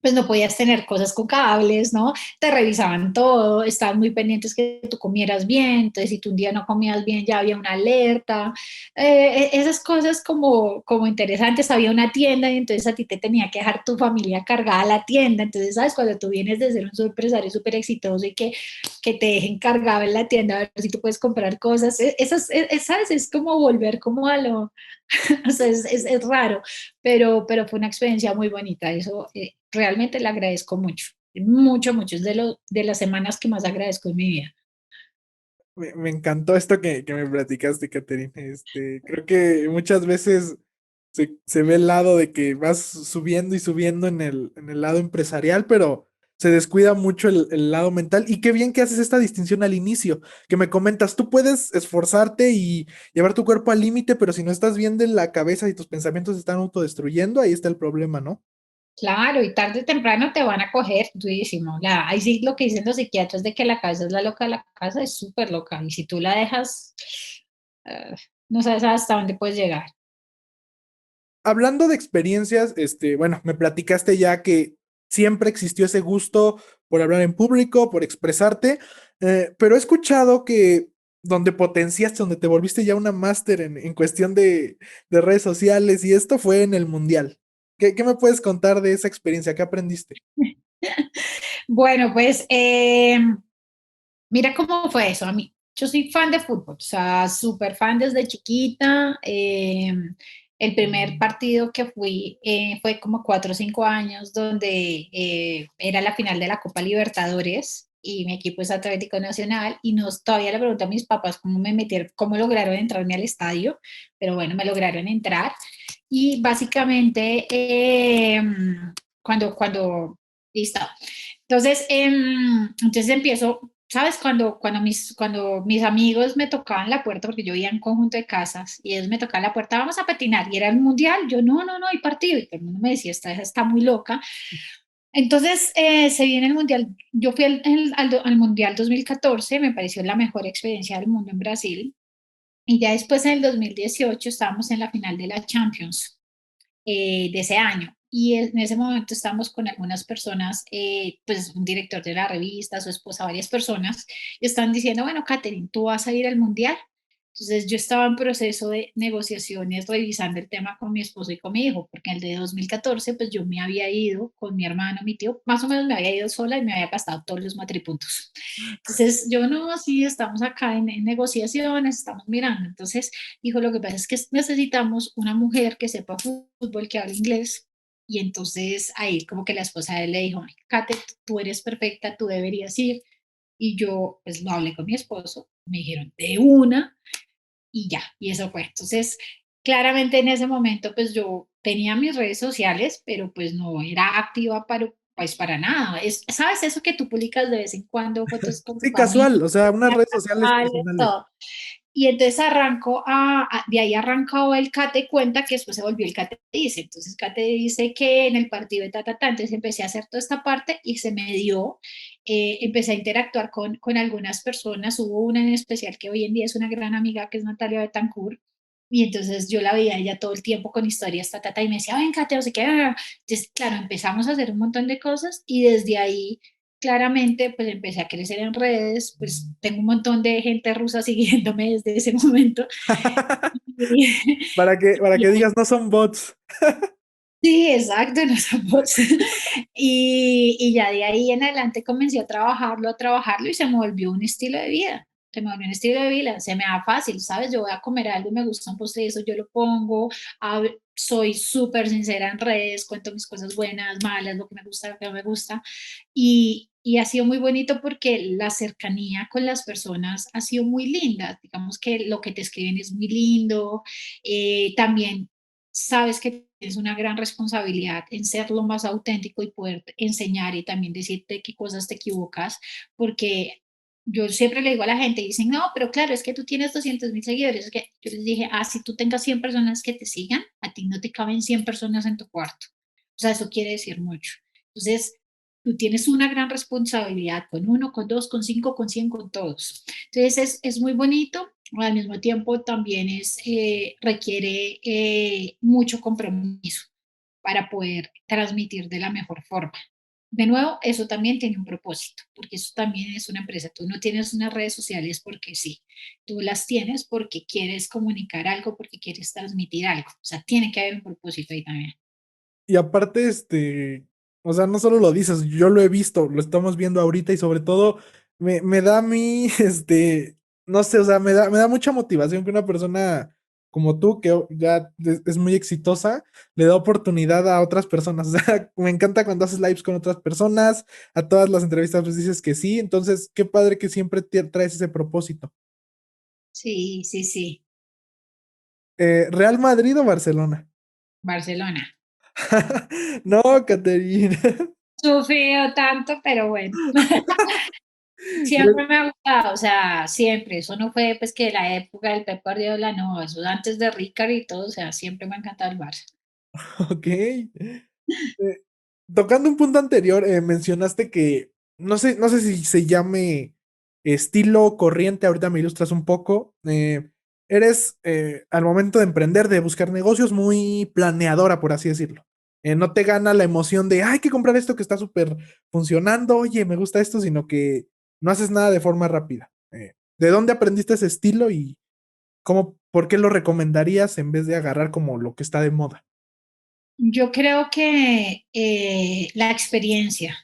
pues no podías tener cosas con cables, ¿no? Te revisaban todo, estaban muy pendientes que tú comieras bien, entonces si tú un día no comías bien ya había una alerta, esas cosas como interesantes, había una tienda y entonces a ti te tenía que dejar tu familia cargada a la tienda, entonces, ¿sabes? Cuando tú vienes de ser un empresario súper exitoso y que te dejen cargado en la tienda a ver si tú puedes comprar cosas, ¿sabes? Es como volver como a lo, o sea, es raro, pero fue una experiencia muy bonita. Eso realmente le agradezco mucho. Mucho, mucho. Es de las semanas que más agradezco en mi vida. Me encantó esto que me platicaste, Caterina. Creo que muchas veces se ve el lado de que vas subiendo y subiendo en el lado empresarial, pero se descuida mucho el lado mental. Y qué bien que haces esta distinción al inicio, que me comentas, tú puedes esforzarte y llevar tu cuerpo al límite, pero si no estás bien de la cabeza y tus pensamientos se están autodestruyendo, ahí está el problema, ¿no? Claro, y tarde o temprano te van a coger durísimo. Ahí sí lo que dicen los psiquiatras de que la cabeza es la loca de la casa es súper loca. Y si tú la dejas, eh, no sabes hasta dónde puedes llegar. Hablando de experiencias, bueno, me platicaste ya que siempre existió ese gusto por hablar en público, por expresarte, pero he escuchado que donde potenciaste, donde te volviste ya una máster en cuestión de redes sociales y esto fue en el Mundial. ¿Qué me puedes contar de esa experiencia? ¿Qué aprendiste? Bueno, pues mira cómo fue eso. A mí, yo soy fan de fútbol, o sea, súper fan desde chiquita. El primer partido que fui fue como 4 o 5 años, donde era la final de la Copa Libertadores y mi equipo es Atlético Nacional y no, todavía le pregunto a mis papás cómo me metieron, cómo lograron entrarme al estadio, pero bueno, me lograron entrar y básicamente listo. Entonces, entonces empiezo, ¿sabes? Cuando mis amigos me tocaban la puerta, porque yo vivía en un conjunto de casas, y ellos me tocaban la puerta, vamos a patinar, y era el mundial, yo no, hay partido, y todo el mundo me decía, esta hija está muy loca. Entonces, se viene el mundial, yo fui al mundial 2014, me pareció la mejor experiencia del mundo en Brasil, y ya después en el 2018 estábamos en la final de la Champions de ese año. Y en ese momento estábamos con algunas personas, pues un director de la revista, su esposa, varias personas, y están diciendo, bueno, Catherine, tú vas a ir al mundial. Entonces yo estaba en proceso de negociaciones, revisando el tema con mi esposo y con mi hijo, porque en el de 2014, pues yo me había ido con mi hermano, mi tío, más o menos me había ido sola y me había gastado todos los matripuntos. Entonces yo no, sí, estamos acá en negociaciones, estamos mirando. Entonces dijo, lo que pasa es que necesitamos una mujer que sepa fútbol, que hable inglés. Y entonces ahí como que la esposa de él le dijo, Kate, tú eres perfecta, tú deberías ir. Y yo pues lo hablé con mi esposo, me dijeron de una y ya, y eso fue. Entonces, claramente en ese momento pues yo tenía mis redes sociales, pero pues no era activa pues para nada. ¿Sabes eso que tú publicas de vez en cuando, fotos con tu Sí, familia, casual, o sea, unas redes sociales casual, personales. todo? Y entonces de ahí arrancó el Cate cuenta que después se volvió el Cate dice. Entonces Cate dice que en el partido de ta. Entonces empecé a hacer toda esta parte y se me dio, empecé a interactuar con algunas personas. Hubo una en especial que hoy en día es una gran amiga, que es Natalia Betancourt. Y entonces yo la veía a ella todo el tiempo con historias, y me decía, ven, Cate, no sé qué. Entonces, claro, empezamos a hacer un montón de cosas y desde ahí claramente pues empecé a crecer en redes, pues tengo un montón de gente rusa siguiéndome desde ese momento. Para que Y- digas, no son bots. sí, exacto, no somos. Y ya de ahí en adelante comencé a trabajarlo y se me volvió un estilo de vida. Se me volvió un estilo de vida, se me da fácil, ¿sabes? Yo voy a comer algo y me gusta un postre, eso yo lo pongo, soy súper sincera en redes, cuento mis cosas buenas, malas, lo que me gusta, lo que no me gusta. Y ha sido muy bonito porque la cercanía con las personas ha sido muy linda. Digamos que lo que te escriben es muy lindo. También sabes que tienes una gran responsabilidad en ser lo más auténtico y poder enseñar y también decirte qué cosas te equivocas, porque yo siempre le digo a la gente, dicen, no, pero claro, es que tú tienes 200.000 seguidores. Es que yo les dije, si tú tengas 100 personas que te sigan, a ti no te caben 100 personas en tu cuarto. O sea, eso quiere decir mucho. Entonces, tú tienes una gran responsabilidad con uno, con dos, con cinco, con 100, con todos. Entonces, es muy bonito. Al mismo tiempo, también requiere mucho compromiso para poder transmitir de la mejor forma. De nuevo, eso también tiene un propósito, porque eso también es una empresa. Tú no tienes unas redes sociales porque sí, tú las tienes porque quieres comunicar algo, porque quieres transmitir algo. O sea, tiene que haber un propósito ahí también. Y aparte, o sea, no solo lo dices, yo lo he visto, lo estamos viendo ahorita y sobre todo me da a mí, no sé, o sea, me da mucha motivación que una persona como tú, que ya es muy exitosa, le da oportunidad a otras personas. O sea, me encanta cuando haces lives con otras personas, a todas las entrevistas pues dices que sí, entonces qué padre que siempre traes ese propósito. Sí, sí, sí. ¿Real Madrid o Barcelona? Barcelona. No, Caterina. Sufrido tanto, pero bueno. Siempre me ha gustado, o sea, siempre. Eso no fue pues que la época del Pep Guardiola, no, eso antes de Ricard y todo, o sea, siempre me ha encantado el Barça. Ok. Tocando un punto anterior, mencionaste que no sé si se llame estilo corriente, ahorita me ilustras un poco. Eres al momento de emprender, de buscar negocios, muy planeadora, por así decirlo. No te gana la emoción de, hay que comprar esto que está súper funcionando, oye, me gusta esto, sino que no haces nada de forma rápida. ¿De dónde aprendiste ese estilo y por qué lo recomendarías en vez de agarrar como lo que está de moda? Yo creo que la experiencia,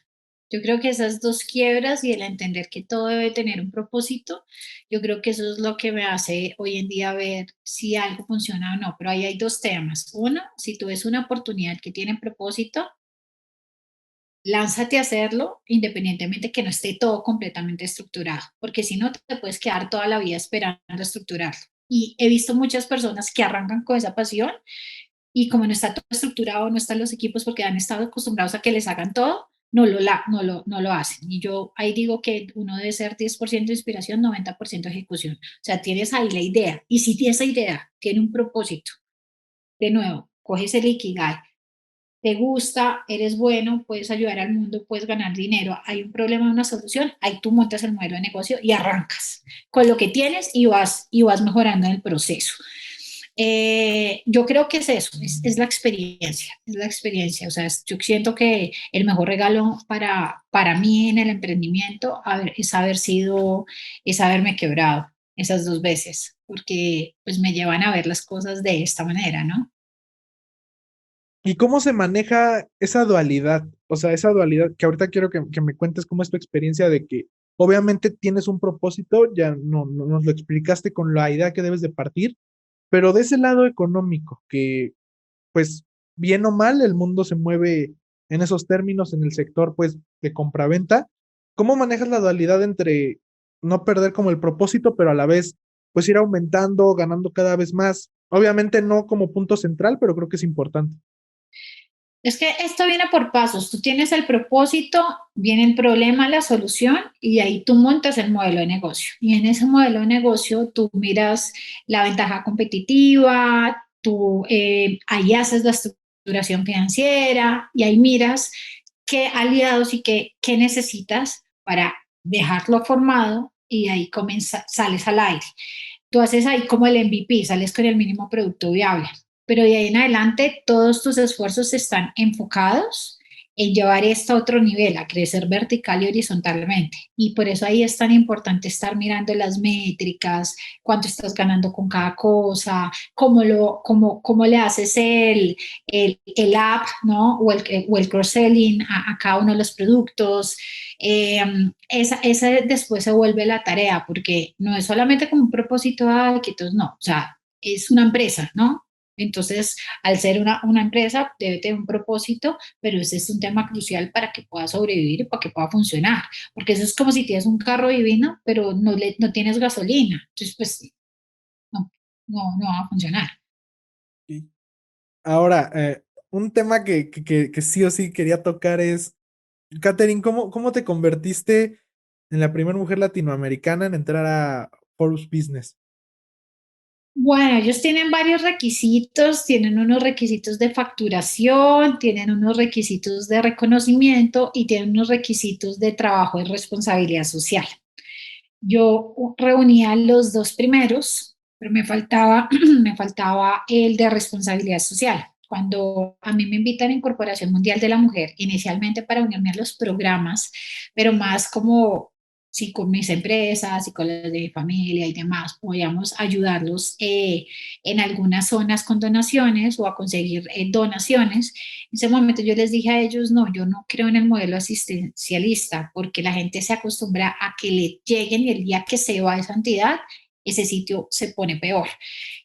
yo creo que esas dos quiebras y el entender que todo debe tener un propósito, yo creo que eso es lo que me hace hoy en día ver si algo funciona o no. Pero ahí hay dos temas. Uno, si tú ves una oportunidad que tiene propósito, lánzate a hacerlo independientemente que no esté todo completamente estructurado, porque si no te puedes quedar toda la vida esperando estructurarlo. Y he visto muchas personas que arrancan con esa pasión y como no está todo estructurado, no están los equipos porque han estado acostumbrados a que les hagan todo, no lo hacen. Y yo ahí digo que uno debe ser 10% inspiración, 90% ejecución. O sea, tienes ahí la idea. Y si esa idea tiene un propósito, de nuevo, coges el Ikigai, te gusta, eres bueno, puedes ayudar al mundo, puedes ganar dinero, hay un problema, una solución, ahí tú montas el modelo de negocio y arrancas con lo que tienes y vas mejorando en el proceso. Yo creo que es eso, es la experiencia, es la experiencia. O sea, yo siento que el mejor regalo para mí en el emprendimiento es haberme quebrado esas dos veces, porque pues me llevan a ver las cosas de esta manera, ¿no? ¿Y cómo se maneja esa dualidad? O sea, esa dualidad que ahorita quiero que me cuentes cómo es tu experiencia de que obviamente tienes un propósito, ya no nos lo explicaste con la idea que debes de partir, pero de ese lado económico, que pues bien o mal el mundo se mueve en esos términos en el sector pues de compraventa, ¿cómo manejas la dualidad entre no perder como el propósito, pero a la vez pues ir aumentando, ganando cada vez más? Obviamente no como punto central, pero creo que es importante. Es que esto viene por pasos. Tú tienes el propósito, viene el problema, la solución y ahí tú montas el modelo de negocio. Y en ese modelo de negocio tú miras la ventaja competitiva, tú ahí haces la estructuración financiera y ahí miras qué aliados y qué necesitas para dejarlo formado y ahí sales al aire. Tú haces ahí como el MVP, sales con el mínimo producto viable, pero de ahí en adelante todos tus esfuerzos están enfocados en llevar esto a otro nivel, a crecer vertical y horizontalmente. Y por eso ahí es tan importante estar mirando las métricas, cuánto estás ganando con cada cosa, cómo le haces el app, ¿no? O el cross-selling a cada uno de los productos. Eh, esa después se vuelve la tarea, porque no es solamente como un propósito, ay, que entonces no, o sea, es una empresa, ¿no? Entonces, al ser una empresa, debe tener un propósito, pero ese es un tema crucial para que pueda sobrevivir y para que pueda funcionar, porque eso es como si tienes un carro divino, pero no tienes gasolina, entonces, pues, no, no va a funcionar. Y ahora, un tema que sí o sí quería tocar es, Katherine, ¿cómo te convertiste en la primera mujer latinoamericana en entrar a Forbes Business? Bueno, ellos tienen varios requisitos, tienen unos requisitos de facturación, tienen unos requisitos de reconocimiento y tienen unos requisitos de trabajo y responsabilidad social. Yo reunía los dos primeros, pero me faltaba el de responsabilidad social. Cuando a mí me invitan en Corporación Mundial de la Mujer, inicialmente para unirme a los programas, pero más como si con mis empresas y con las de mi familia y demás, podíamos ayudarlos en algunas zonas con donaciones o a conseguir donaciones. En ese momento yo les dije a ellos, no, yo no creo en el modelo asistencialista porque la gente se acostumbra a que le lleguen y el día que se va a esa entidad, ese sitio se pone peor.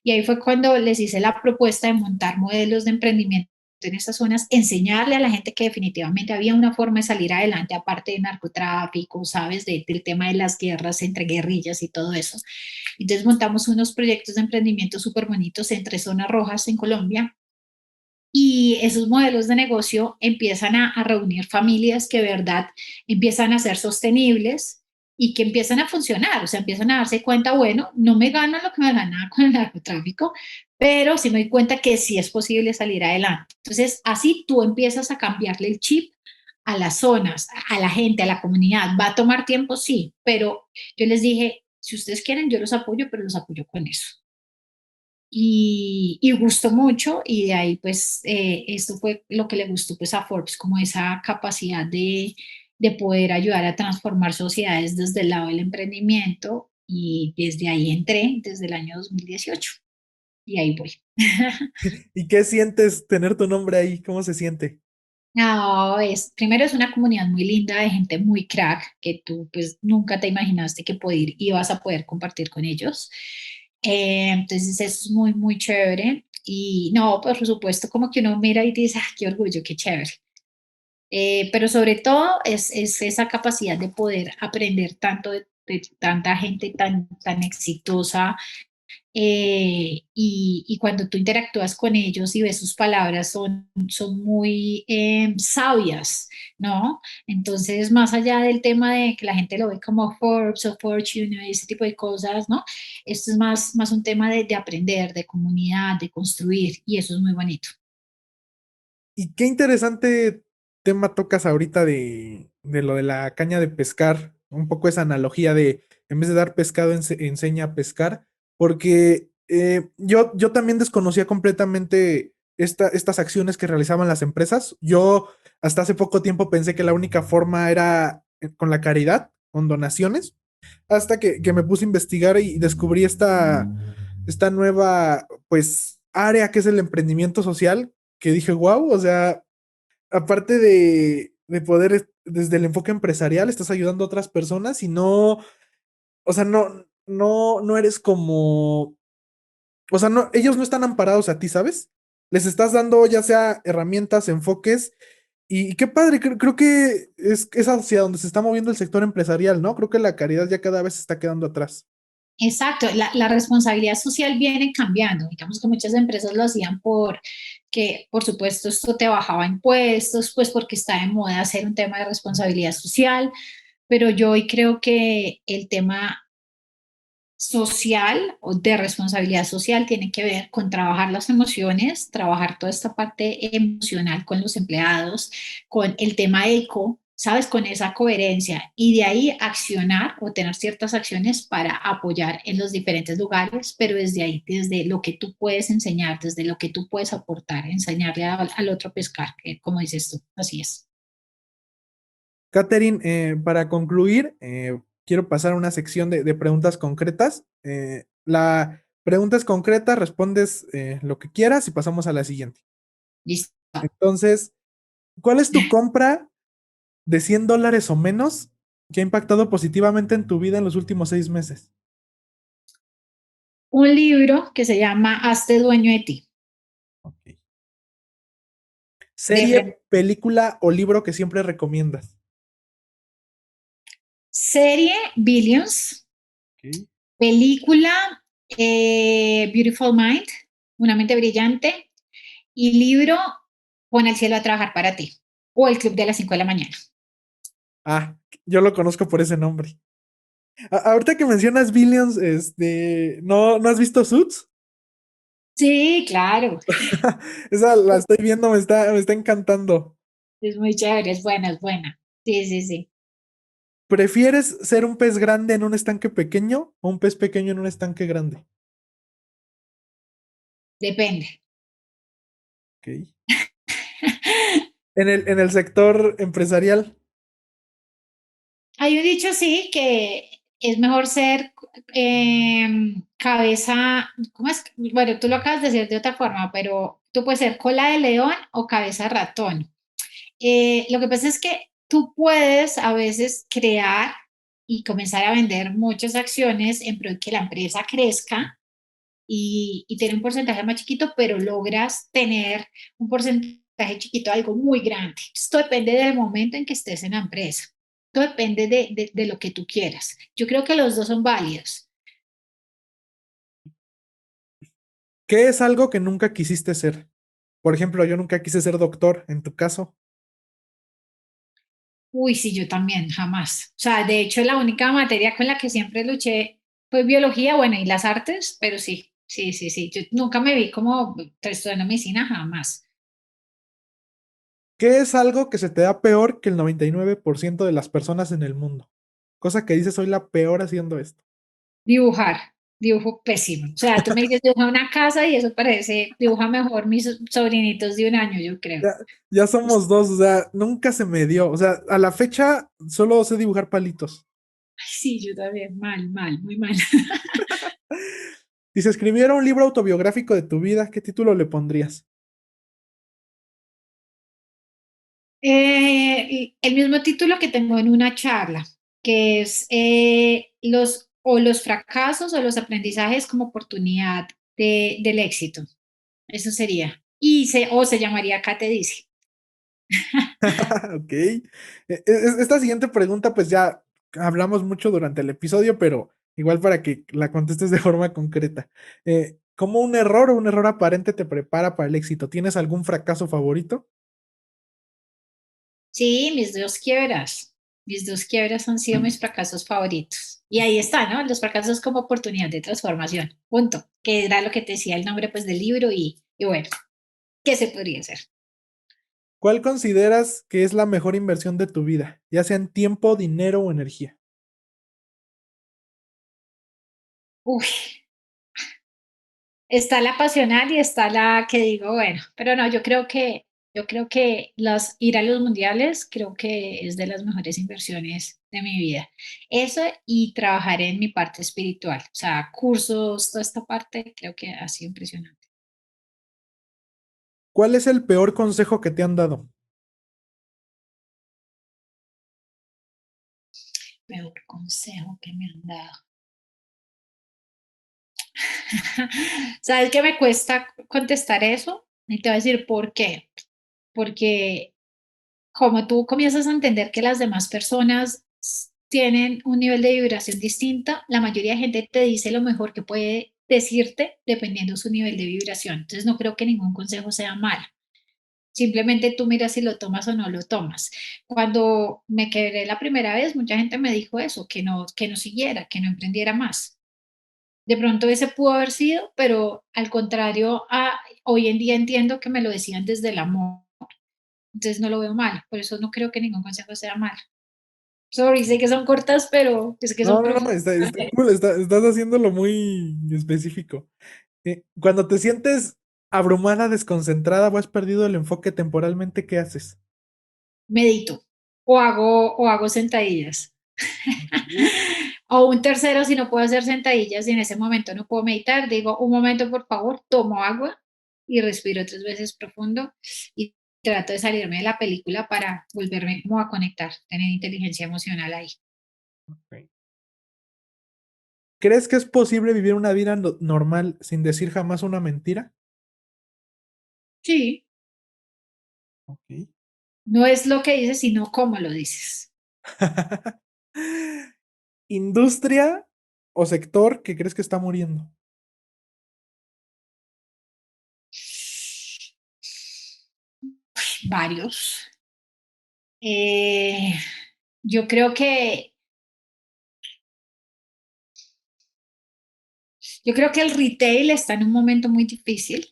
Y ahí fue cuando les hice la propuesta de montar modelos de emprendimiento en estas zonas, enseñarle a la gente que definitivamente había una forma de salir adelante, aparte de narcotráfico, ¿sabes? Del tema de las guerras entre guerrillas y todo eso. Entonces montamos unos proyectos de emprendimiento súper bonitos en 3 zonas rojas en Colombia, y esos modelos de negocio empiezan a reunir familias que de verdad empiezan a ser sostenibles y que empiezan a funcionar, o sea, empiezan a darse cuenta, bueno, no me gano lo que me ganaba con el narcotráfico, pero sí me doy cuenta que sí es posible salir adelante. Entonces, así tú empiezas a cambiarle el chip a las zonas, a la gente, a la comunidad. ¿Va a tomar tiempo? Sí, pero yo les dije, si ustedes quieren, yo los apoyo, pero los apoyo con eso. Y gustó mucho y de ahí pues esto fue lo que le gustó pues a Forbes, como esa capacidad de poder ayudar a transformar sociedades desde el lado del emprendimiento, y desde ahí entré desde el año 2018 y ahí voy. ¿Y qué sientes tener tu nombre ahí? ¿Cómo se siente? No, primero es una comunidad muy linda de gente muy crack que tú pues nunca te imaginaste que ibas a poder compartir con ellos. Entonces eso es muy, muy chévere. Y no, por supuesto, como que uno mira y dice, ah, qué orgullo, qué chévere. Pero sobre todo es esa capacidad de poder aprender tanto de tanta gente tan exitosa, y cuando tú interactúas con ellos y ves sus palabras son muy sabias, ¿no? Entonces, más allá del tema de que la gente lo ve como Forbes o Fortune y ese tipo de cosas, ¿no? Esto es más un tema de aprender, de comunidad, de construir, y eso es muy bonito. Y qué interesante tema tocas ahorita de lo de la caña de pescar, un poco esa analogía de en vez de dar pescado, enseña a pescar, porque yo también desconocía completamente estas acciones que realizaban las empresas. Yo hasta hace poco tiempo pensé que la única forma era con la caridad, con donaciones, hasta que me puse a investigar y descubrí esta nueva, pues, área que es el emprendimiento social, que dije, wow, o sea, aparte de poder, desde el enfoque empresarial, estás ayudando a otras personas y no, o sea, no eres como, o sea, no, ellos no están amparados a ti, ¿sabes? Les estás dando ya sea herramientas, enfoques, y qué padre, creo que es hacia donde se está moviendo el sector empresarial, ¿no? Creo que la caridad ya cada vez se está quedando atrás. Exacto, la responsabilidad social viene cambiando. Digamos que muchas empresas lo hacían por que, por supuesto, esto te bajaba impuestos, pues porque está de moda hacer un tema de responsabilidad social, pero yo hoy creo que el tema social o de responsabilidad social tiene que ver con trabajar las emociones, trabajar toda esta parte emocional con los empleados, con el tema eco, ¿sabes? Con esa coherencia y de ahí accionar o tener ciertas acciones para apoyar en los diferentes lugares, pero desde ahí, desde lo que tú puedes enseñar, desde lo que tú puedes aportar, enseñarle al otro a pescar, que como dices tú, así es. Catherine, para concluir, quiero pasar a una sección de preguntas concretas. La pregunta es concreta, respondes lo que quieras y pasamos a la siguiente. Listo. Entonces, ¿cuál es tu compra de $100 o menos que ha impactado positivamente en tu vida en los últimos 6 meses? Un libro que se llama Hazte dueño de ti, Ok. de Serie, película o libro que siempre recomiendas. serie Billions, Ok. película Beautiful Mind, Una mente brillante, y libro Pon el cielo a trabajar para ti, o El club de las 5 de la mañana. Ah, yo lo conozco por ese nombre. Ahorita que mencionas Billions, ¿no has visto Suits? Sí, claro, Esa la estoy viendo, me está encantando. es muy chévere, es buena, es buena. Sí, sí, sí, ¿Prefieres ser un pez grande en un estanque pequeño o un pez pequeño en un estanque grande? depende. Ok. En el sector empresarial. Hay un dicho, sí, que es mejor ser cabeza, ¿cómo es? Bueno, tú lo acabas de decir de otra forma, pero tú puedes ser cola de león o cabeza de ratón. Lo que pasa es que tú puedes a veces crear y comenzar a vender muchas acciones en pro de que la empresa crezca y tener un porcentaje más chiquito, pero logras tener un porcentaje chiquito de algo muy grande. Esto depende del momento en que estés en la empresa. Esto depende de lo que tú quieras. Yo creo que los dos son válidos. ¿Qué es algo que nunca quisiste ser? Por ejemplo, yo nunca quise ser doctor, en tu caso. Uy, sí, yo también, jamás. O sea, de hecho, la única materia con la que siempre luché fue biología, bueno, y las artes, pero sí, sí, sí, sí. Yo nunca me vi como estudiando medicina, jamás. ¿Qué es algo que se te da peor que el 99% de las personas en el mundo? Cosa que dices, soy la peor haciendo esto. Dibujar, dibujo pésimo. O sea, tú me dices dibuja una casa y eso parece, dibuja mejor mis sobrinitos de 1 año, yo creo. Ya, ya somos dos, o sea, nunca se me dio. O sea, a la fecha solo sé dibujar palitos. Ay, sí, yo también, mal, mal, muy mal. Si se escribiera un libro autobiográfico de tu vida, ¿qué título le pondrías? El mismo título que tengo en una charla, que es los fracasos o los aprendizajes como oportunidad del éxito. Eso sería. O se llamaría Kate Dice. Ok. Esta siguiente pregunta, pues ya hablamos mucho durante el episodio, pero igual para que la contestes de forma concreta. ¿Cómo un error o un error aparente te prepara para el éxito? ¿Tienes algún fracaso favorito? Sí, mis dos quiebras. Mis dos quiebras han sido mis fracasos favoritos. Y ahí está, ¿no? Los fracasos como oportunidad de transformación. Punto. Que era lo que te decía el nombre pues del libro y bueno, ¿qué se podría hacer? ¿Cuál consideras que es la mejor inversión de tu vida, ya sea en tiempo, dinero o energía? Uy, está la pasional y está la que digo, bueno, pero no, yo creo que ir a los mundiales creo que es de las mejores inversiones de mi vida. Eso y trabajar en mi parte espiritual, o sea, cursos, toda esta parte creo que ha sido impresionante. ¿Cuál es el peor consejo que te han dado? Peor consejo que me han dado. ¿Sabes qué me cuesta contestar eso? Y te voy a decir por qué. Porque como tú comienzas a entender que las demás personas tienen un nivel de vibración distinto. La mayoría de gente te dice lo mejor que puede decirte dependiendo su nivel de vibración. Entonces no creo que ningún consejo sea malo. Simplemente tú miras si lo tomas o no lo tomas. Cuando me quebré la primera vez, mucha gente me dijo eso, que no siguiera, que no emprendiera más. De pronto ese pudo haber sido, pero al contrario, hoy en día entiendo que me lo decían desde el amor, entonces no lo veo mal, por eso no creo que ningún consejo sea mal. Sorry, sé que son cortas, pero es que son No, no, no, profundas. está cool, estás haciéndolo muy específico. Cuando te sientes abrumada, desconcentrada o has perdido el enfoque temporalmente, ¿qué haces? Medito o hago sentadillas. Ok. O un tercero, si no puedo hacer sentadillas y en ese momento no puedo meditar, digo, un momento por favor, tomo agua y respiro 3 veces profundo y trato de salirme de la película para volverme como a conectar, tener inteligencia emocional ahí. Ok. ¿Crees que es posible vivir una vida normal sin decir jamás una mentira? Sí, Ok. no es lo que dices, sino cómo lo dices. ¿Industria o sector que crees que está muriendo? Varios. Eh, yo creo que, yo creo que el retail está en un momento muy difícil.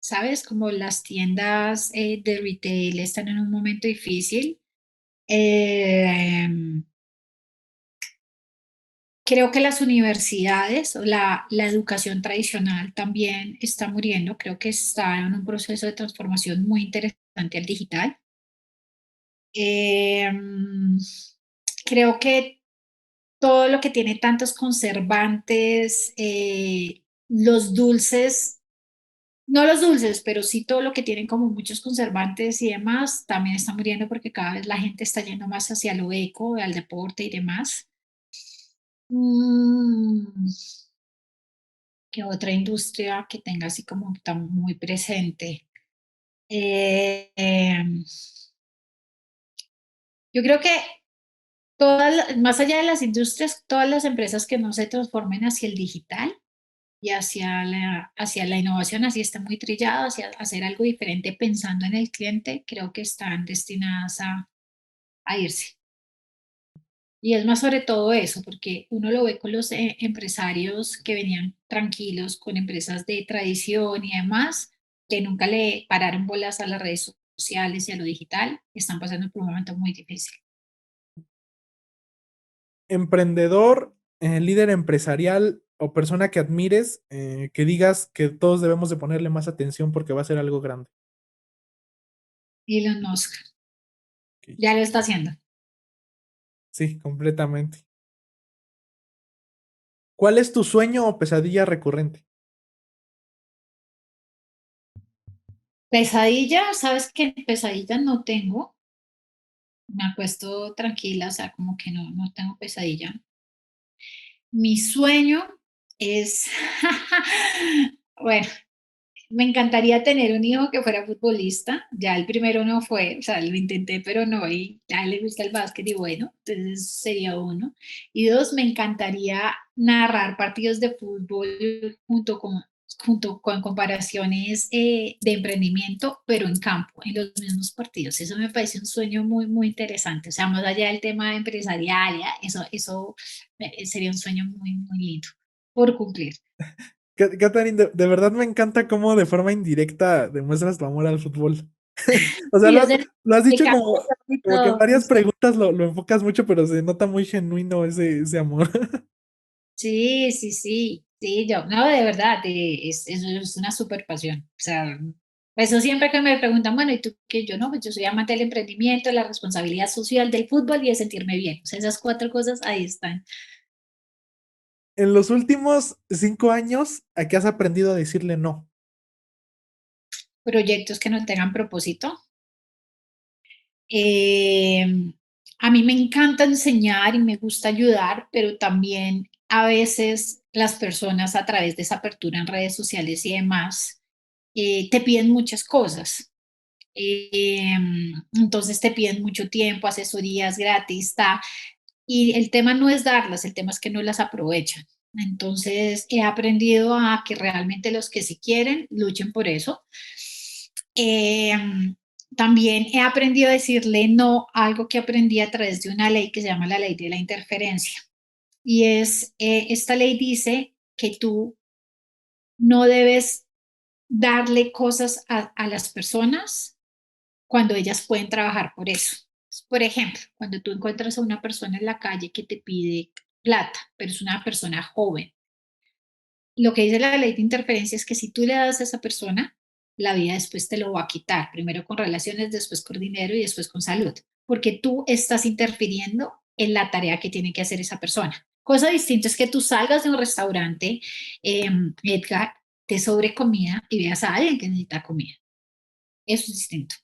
¿Sabes? Como las tiendas de retail están en un momento difícil. Eh, creo que las universidades o la educación tradicional también está muriendo. Creo que está en un proceso de transformación muy interesante al digital. Eh, creo que todo lo que tiene tantos conservantes, los dulces. No los dulces, pero sí todo lo que tienen como muchos conservantes y demás, también está muriendo porque cada vez la gente está yendo más hacia lo eco, al deporte y demás. Mm, ¿qué otra industria que tenga así como tan muy presente? Eh, em, yo creo que más allá de las industrias, todas las empresas que no se transformen hacia el digital y hacia la innovación, así está muy trillado, hacia hacer algo diferente pensando en el cliente, creo que están destinadas a irse. Y es más sobre todo eso, porque uno lo ve con los empresarios que venían tranquilos con empresas de tradición y demás, que nunca le pararon bolas a las redes sociales y a lo digital, están pasando por un momento muy difícil. Emprendedor, líder empresarial o persona que admires, que digas que todos debemos de ponerle más atención porque va a ser algo grande. Elon Musk Ok. ya lo está haciendo. Sí, completamente. ¿Cuál es tu sueño o pesadilla recurrente? Pesadilla, ¿sabes qué? Pesadilla no tengo. Me acuesto tranquila, o sea, como que no tengo pesadilla. Mi sueño es, bueno, me encantaría tener un hijo que fuera futbolista. Ya el primero no fue, o sea, lo intenté, pero no, y a él le gusta el básquet y bueno, entonces sería uno. Y dos, me encantaría narrar partidos de fútbol junto con comparaciones de emprendimiento, pero en campo, en los mismos partidos. Eso me parece un sueño muy, muy interesante. O sea, más allá del tema empresarial, ya, eso sería un sueño muy, muy lindo por cumplir. Catherine, de verdad me encanta cómo de forma indirecta demuestras tu amor al fútbol. O sea, Sí, yo sé lo has de dicho cabeza y como que en todo, no varias sé. preguntas lo enfocas mucho, pero se nota muy genuino ese amor. Sí, sí, sí, sí, yo, no, de verdad, eso es una super pasión. O sea, eso siempre que me preguntan, bueno, ¿y tú qué? Yo no, pues yo soy amante del emprendimiento, de la responsabilidad social del fútbol y de sentirme bien. O sea, esas cuatro cosas ahí están. En los últimos 5 años, ¿a qué has aprendido a decirle no? Proyectos que no tengan propósito. Eh, a mí me encanta enseñar y me gusta ayudar, pero también a veces las personas a través de esa apertura en redes sociales y demás te piden muchas cosas. Entonces te piden mucho tiempo, asesorías gratis, y el tema no es darlas, el tema es que no las aprovechan. Entonces he aprendido a que realmente los que sí quieren luchen por eso. Eh, También he aprendido a decirle no a algo que aprendí a través de una ley que se llama la ley de la interferencia. Y esta ley dice que tú no debes darle cosas a las personas cuando ellas pueden trabajar por eso. Por ejemplo, cuando tú encuentras a una persona en la calle que te pide plata, pero es una persona joven, lo que dice la ley de interferencia es que si tú le das a esa persona, la vida después te lo va a quitar, primero con relaciones, después con dinero y después con salud, porque tú estás interfiriendo en la tarea que tiene que hacer esa persona. Cosa distinta es que tú salgas de un restaurante, Edgar, te sobre comida y veas a alguien que necesita comida. Eso es distinto.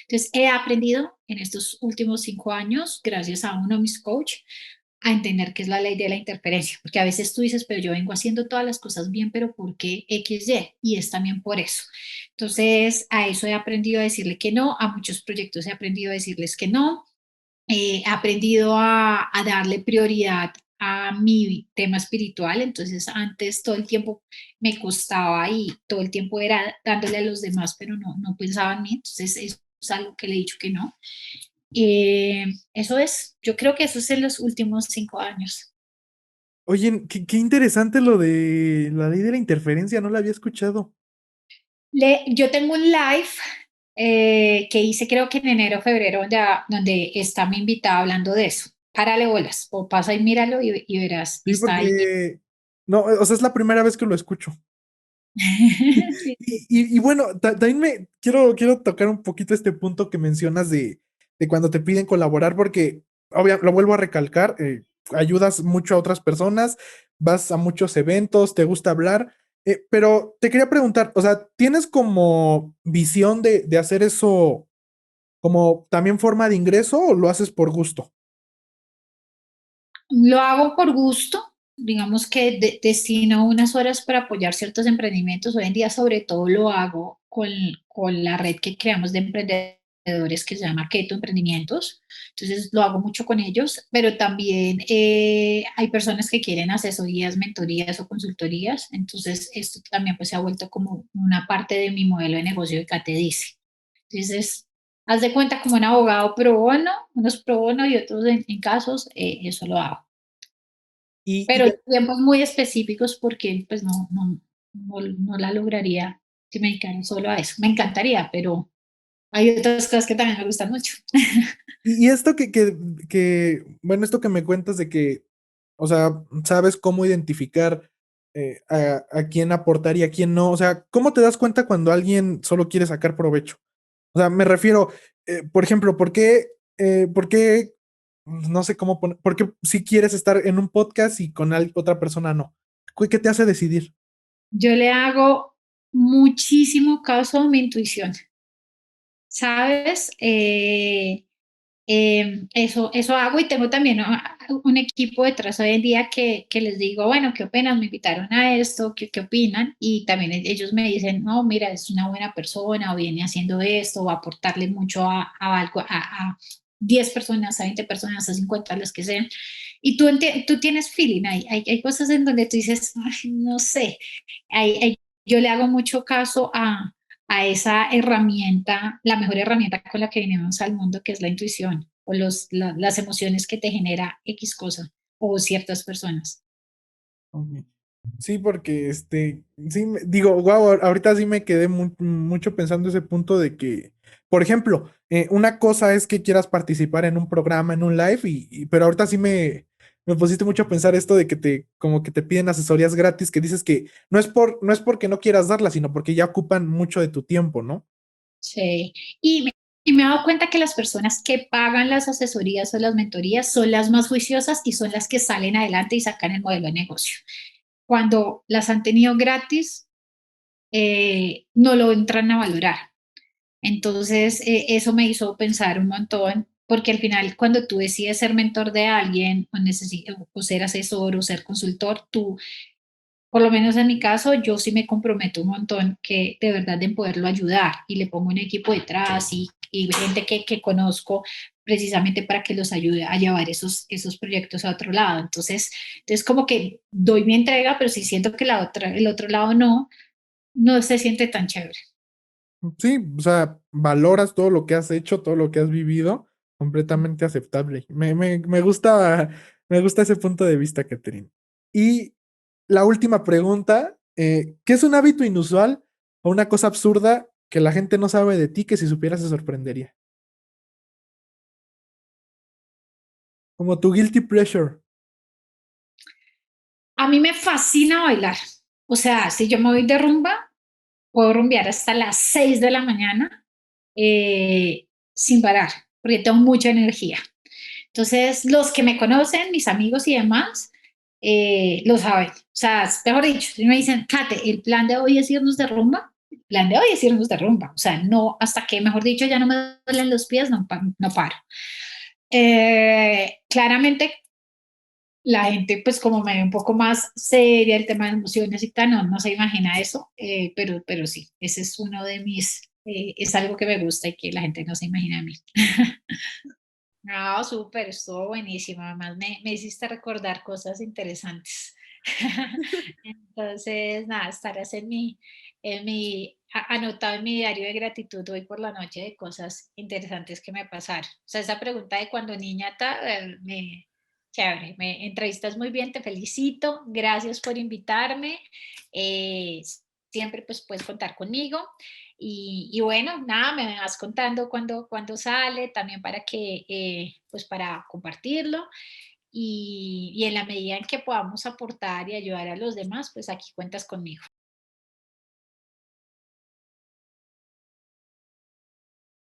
Entonces, he aprendido en estos últimos 5 años, gracias a uno de mis coaches, a entender qué es la ley de la interferencia, porque a veces tú dices, pero yo vengo haciendo todas las cosas bien, pero ¿por qué XY? Y es también por eso. Entonces, a eso he aprendido a decirle que no, a muchos proyectos he aprendido a decirles que no, he aprendido a darle prioridad a mi tema espiritual, entonces antes todo el tiempo me costaba y todo el tiempo era dándole a los demás, pero no pensaba en mí, entonces eso es algo que le he dicho que no. Eso es, yo creo que eso es en los últimos 5 años. Oye, qué interesante lo de la ley de la interferencia, no la había escuchado. Yo tengo un live que hice creo que en enero o febrero donde está mi invitada hablando de eso. Párale bolas, o pasa y míralo y verás, Sí, está ahí. porque, no, o sea, es la primera vez que lo escucho. Sí, Y bueno, también quiero tocar un poquito este punto que mencionas de cuando te piden colaborar, porque lo vuelvo a recalcar, ayudas mucho a otras personas, vas a muchos eventos, te gusta hablar, pero te quería preguntar, o sea, ¿tienes como visión de hacer eso como también forma de ingreso o lo haces por gusto? lo hago por gusto, digamos que destino unas horas para apoyar ciertos emprendimientos. Hoy en día sobre todo lo hago con la red que creamos de emprendedores que se llama Keto Emprendimientos. Entonces lo hago mucho con ellos, pero también hay personas que quieren asesorías, mentorías o consultorías. Entonces esto también pues se ha vuelto como una parte de mi modelo de negocio de Kate Dice. Entonces, haz de cuenta como un abogado pro bono, unos pro bono y otros en casos, eso lo hago. Y Pero en tiempos muy específicos porque pues no la lograría si me dedicara solo a eso. Me encantaría, pero hay otras cosas que también me gustan mucho. y esto bueno, esto que me cuentas de que, o sea, sabes cómo identificar a quién aportar y a quién no. O sea, ¿cómo te das cuenta cuando alguien solo quiere sacar provecho? O sea, me refiero, por ejemplo, ¿por qué, no sé cómo poner, por qué si quieres estar en un podcast y con otra persona no? ¿Qué te hace decidir? Yo le hago muchísimo caso a mi intuición, ¿sabes? Eso hago y tengo también un equipo detrás hoy en día que les digo, bueno, ¿qué opinan? Me invitaron a esto, ¿qué opinan? Y también ellos me dicen, no, mira, es una buena persona o viene haciendo esto o aportarle mucho a algo, a 10 personas, a 20 personas, a 50, las que sean. Y tú tienes feeling, hay cosas en donde tú dices, "Ay, no sé, yo le hago mucho caso a esa herramienta, la mejor herramienta con la que venimos al mundo, que es la intuición o las emociones que te genera X cosa o ciertas personas. Ok. Sí, porque sí, digo, wow, ahorita sí me quedé mucho pensando ese punto de que, por ejemplo, una cosa es que quieras participar en un programa, en un live, pero ahorita sí me pusiste mucho a pensar esto de que como que te piden asesorías gratis, que dices que no es porque no quieras darlas, sino porque ya ocupan mucho de tu tiempo, ¿no? Sí. Y me he dado cuenta que las personas que pagan las asesorías o las mentorías son las más juiciosas y son las que salen adelante y sacan el modelo de negocio. Cuando las han tenido gratis, no lo entran a valorar. Entonces, eso me hizo pensar un montón, porque al final, cuando tú decides ser mentor de alguien o ser asesor o ser consultor, tú, por lo menos en mi caso, yo sí me comprometo un montón que de verdad en poderlo ayudar y le pongo un equipo detrás y gente que conozco precisamente para que los ayude a llevar esos proyectos a otro lado. Entonces como que doy mi entrega, pero sí siento que el otro lado no se siente tan chévere. Sí, o sea, valoras todo lo que has hecho, todo lo que has vivido, completamente aceptable. Me gusta ese punto de vista, Catherine. Y la última pregunta, ¿qué es un hábito inusual o una cosa absurda que la gente no sabe de ti que si supiera se sorprendería? Como tu guilty pleasure. A mí me fascina bailar. O sea, si yo me voy de rumba, puedo rumbear hasta las 6 de la mañana sin parar, porque tengo mucha energía. Entonces, los que me conocen, mis amigos y demás, lo saben. O sea, mejor dicho, si me dicen, Kate, el plan de hoy es irnos de rumba, el plan de hoy es irnos de rumba. O sea, no, hasta que, mejor dicho, ya no me duelen los pies, no paro. Claramente la gente pues como me ve un poco más seria el tema de emociones y tal, no se imagina eso, pero sí, ese es uno de mis, es algo que me gusta y que la gente no se imagina a mí. No, súper, estuvo buenísimo, además me hiciste recordar cosas interesantes. Entonces, nada, estarás anotado en mi diario de gratitud hoy por la noche de cosas interesantes que me pasaron. O sea, esa pregunta de cuando niña, chévere, me entrevistas muy bien, te felicito, gracias por invitarme. eh, Siempre pues puedes contar conmigo. Y bueno, nada, me vas contando cuando sale, también para que, pues para compartirlo. Y en la medida en que podamos aportar y ayudar a los demás, pues aquí cuentas conmigo.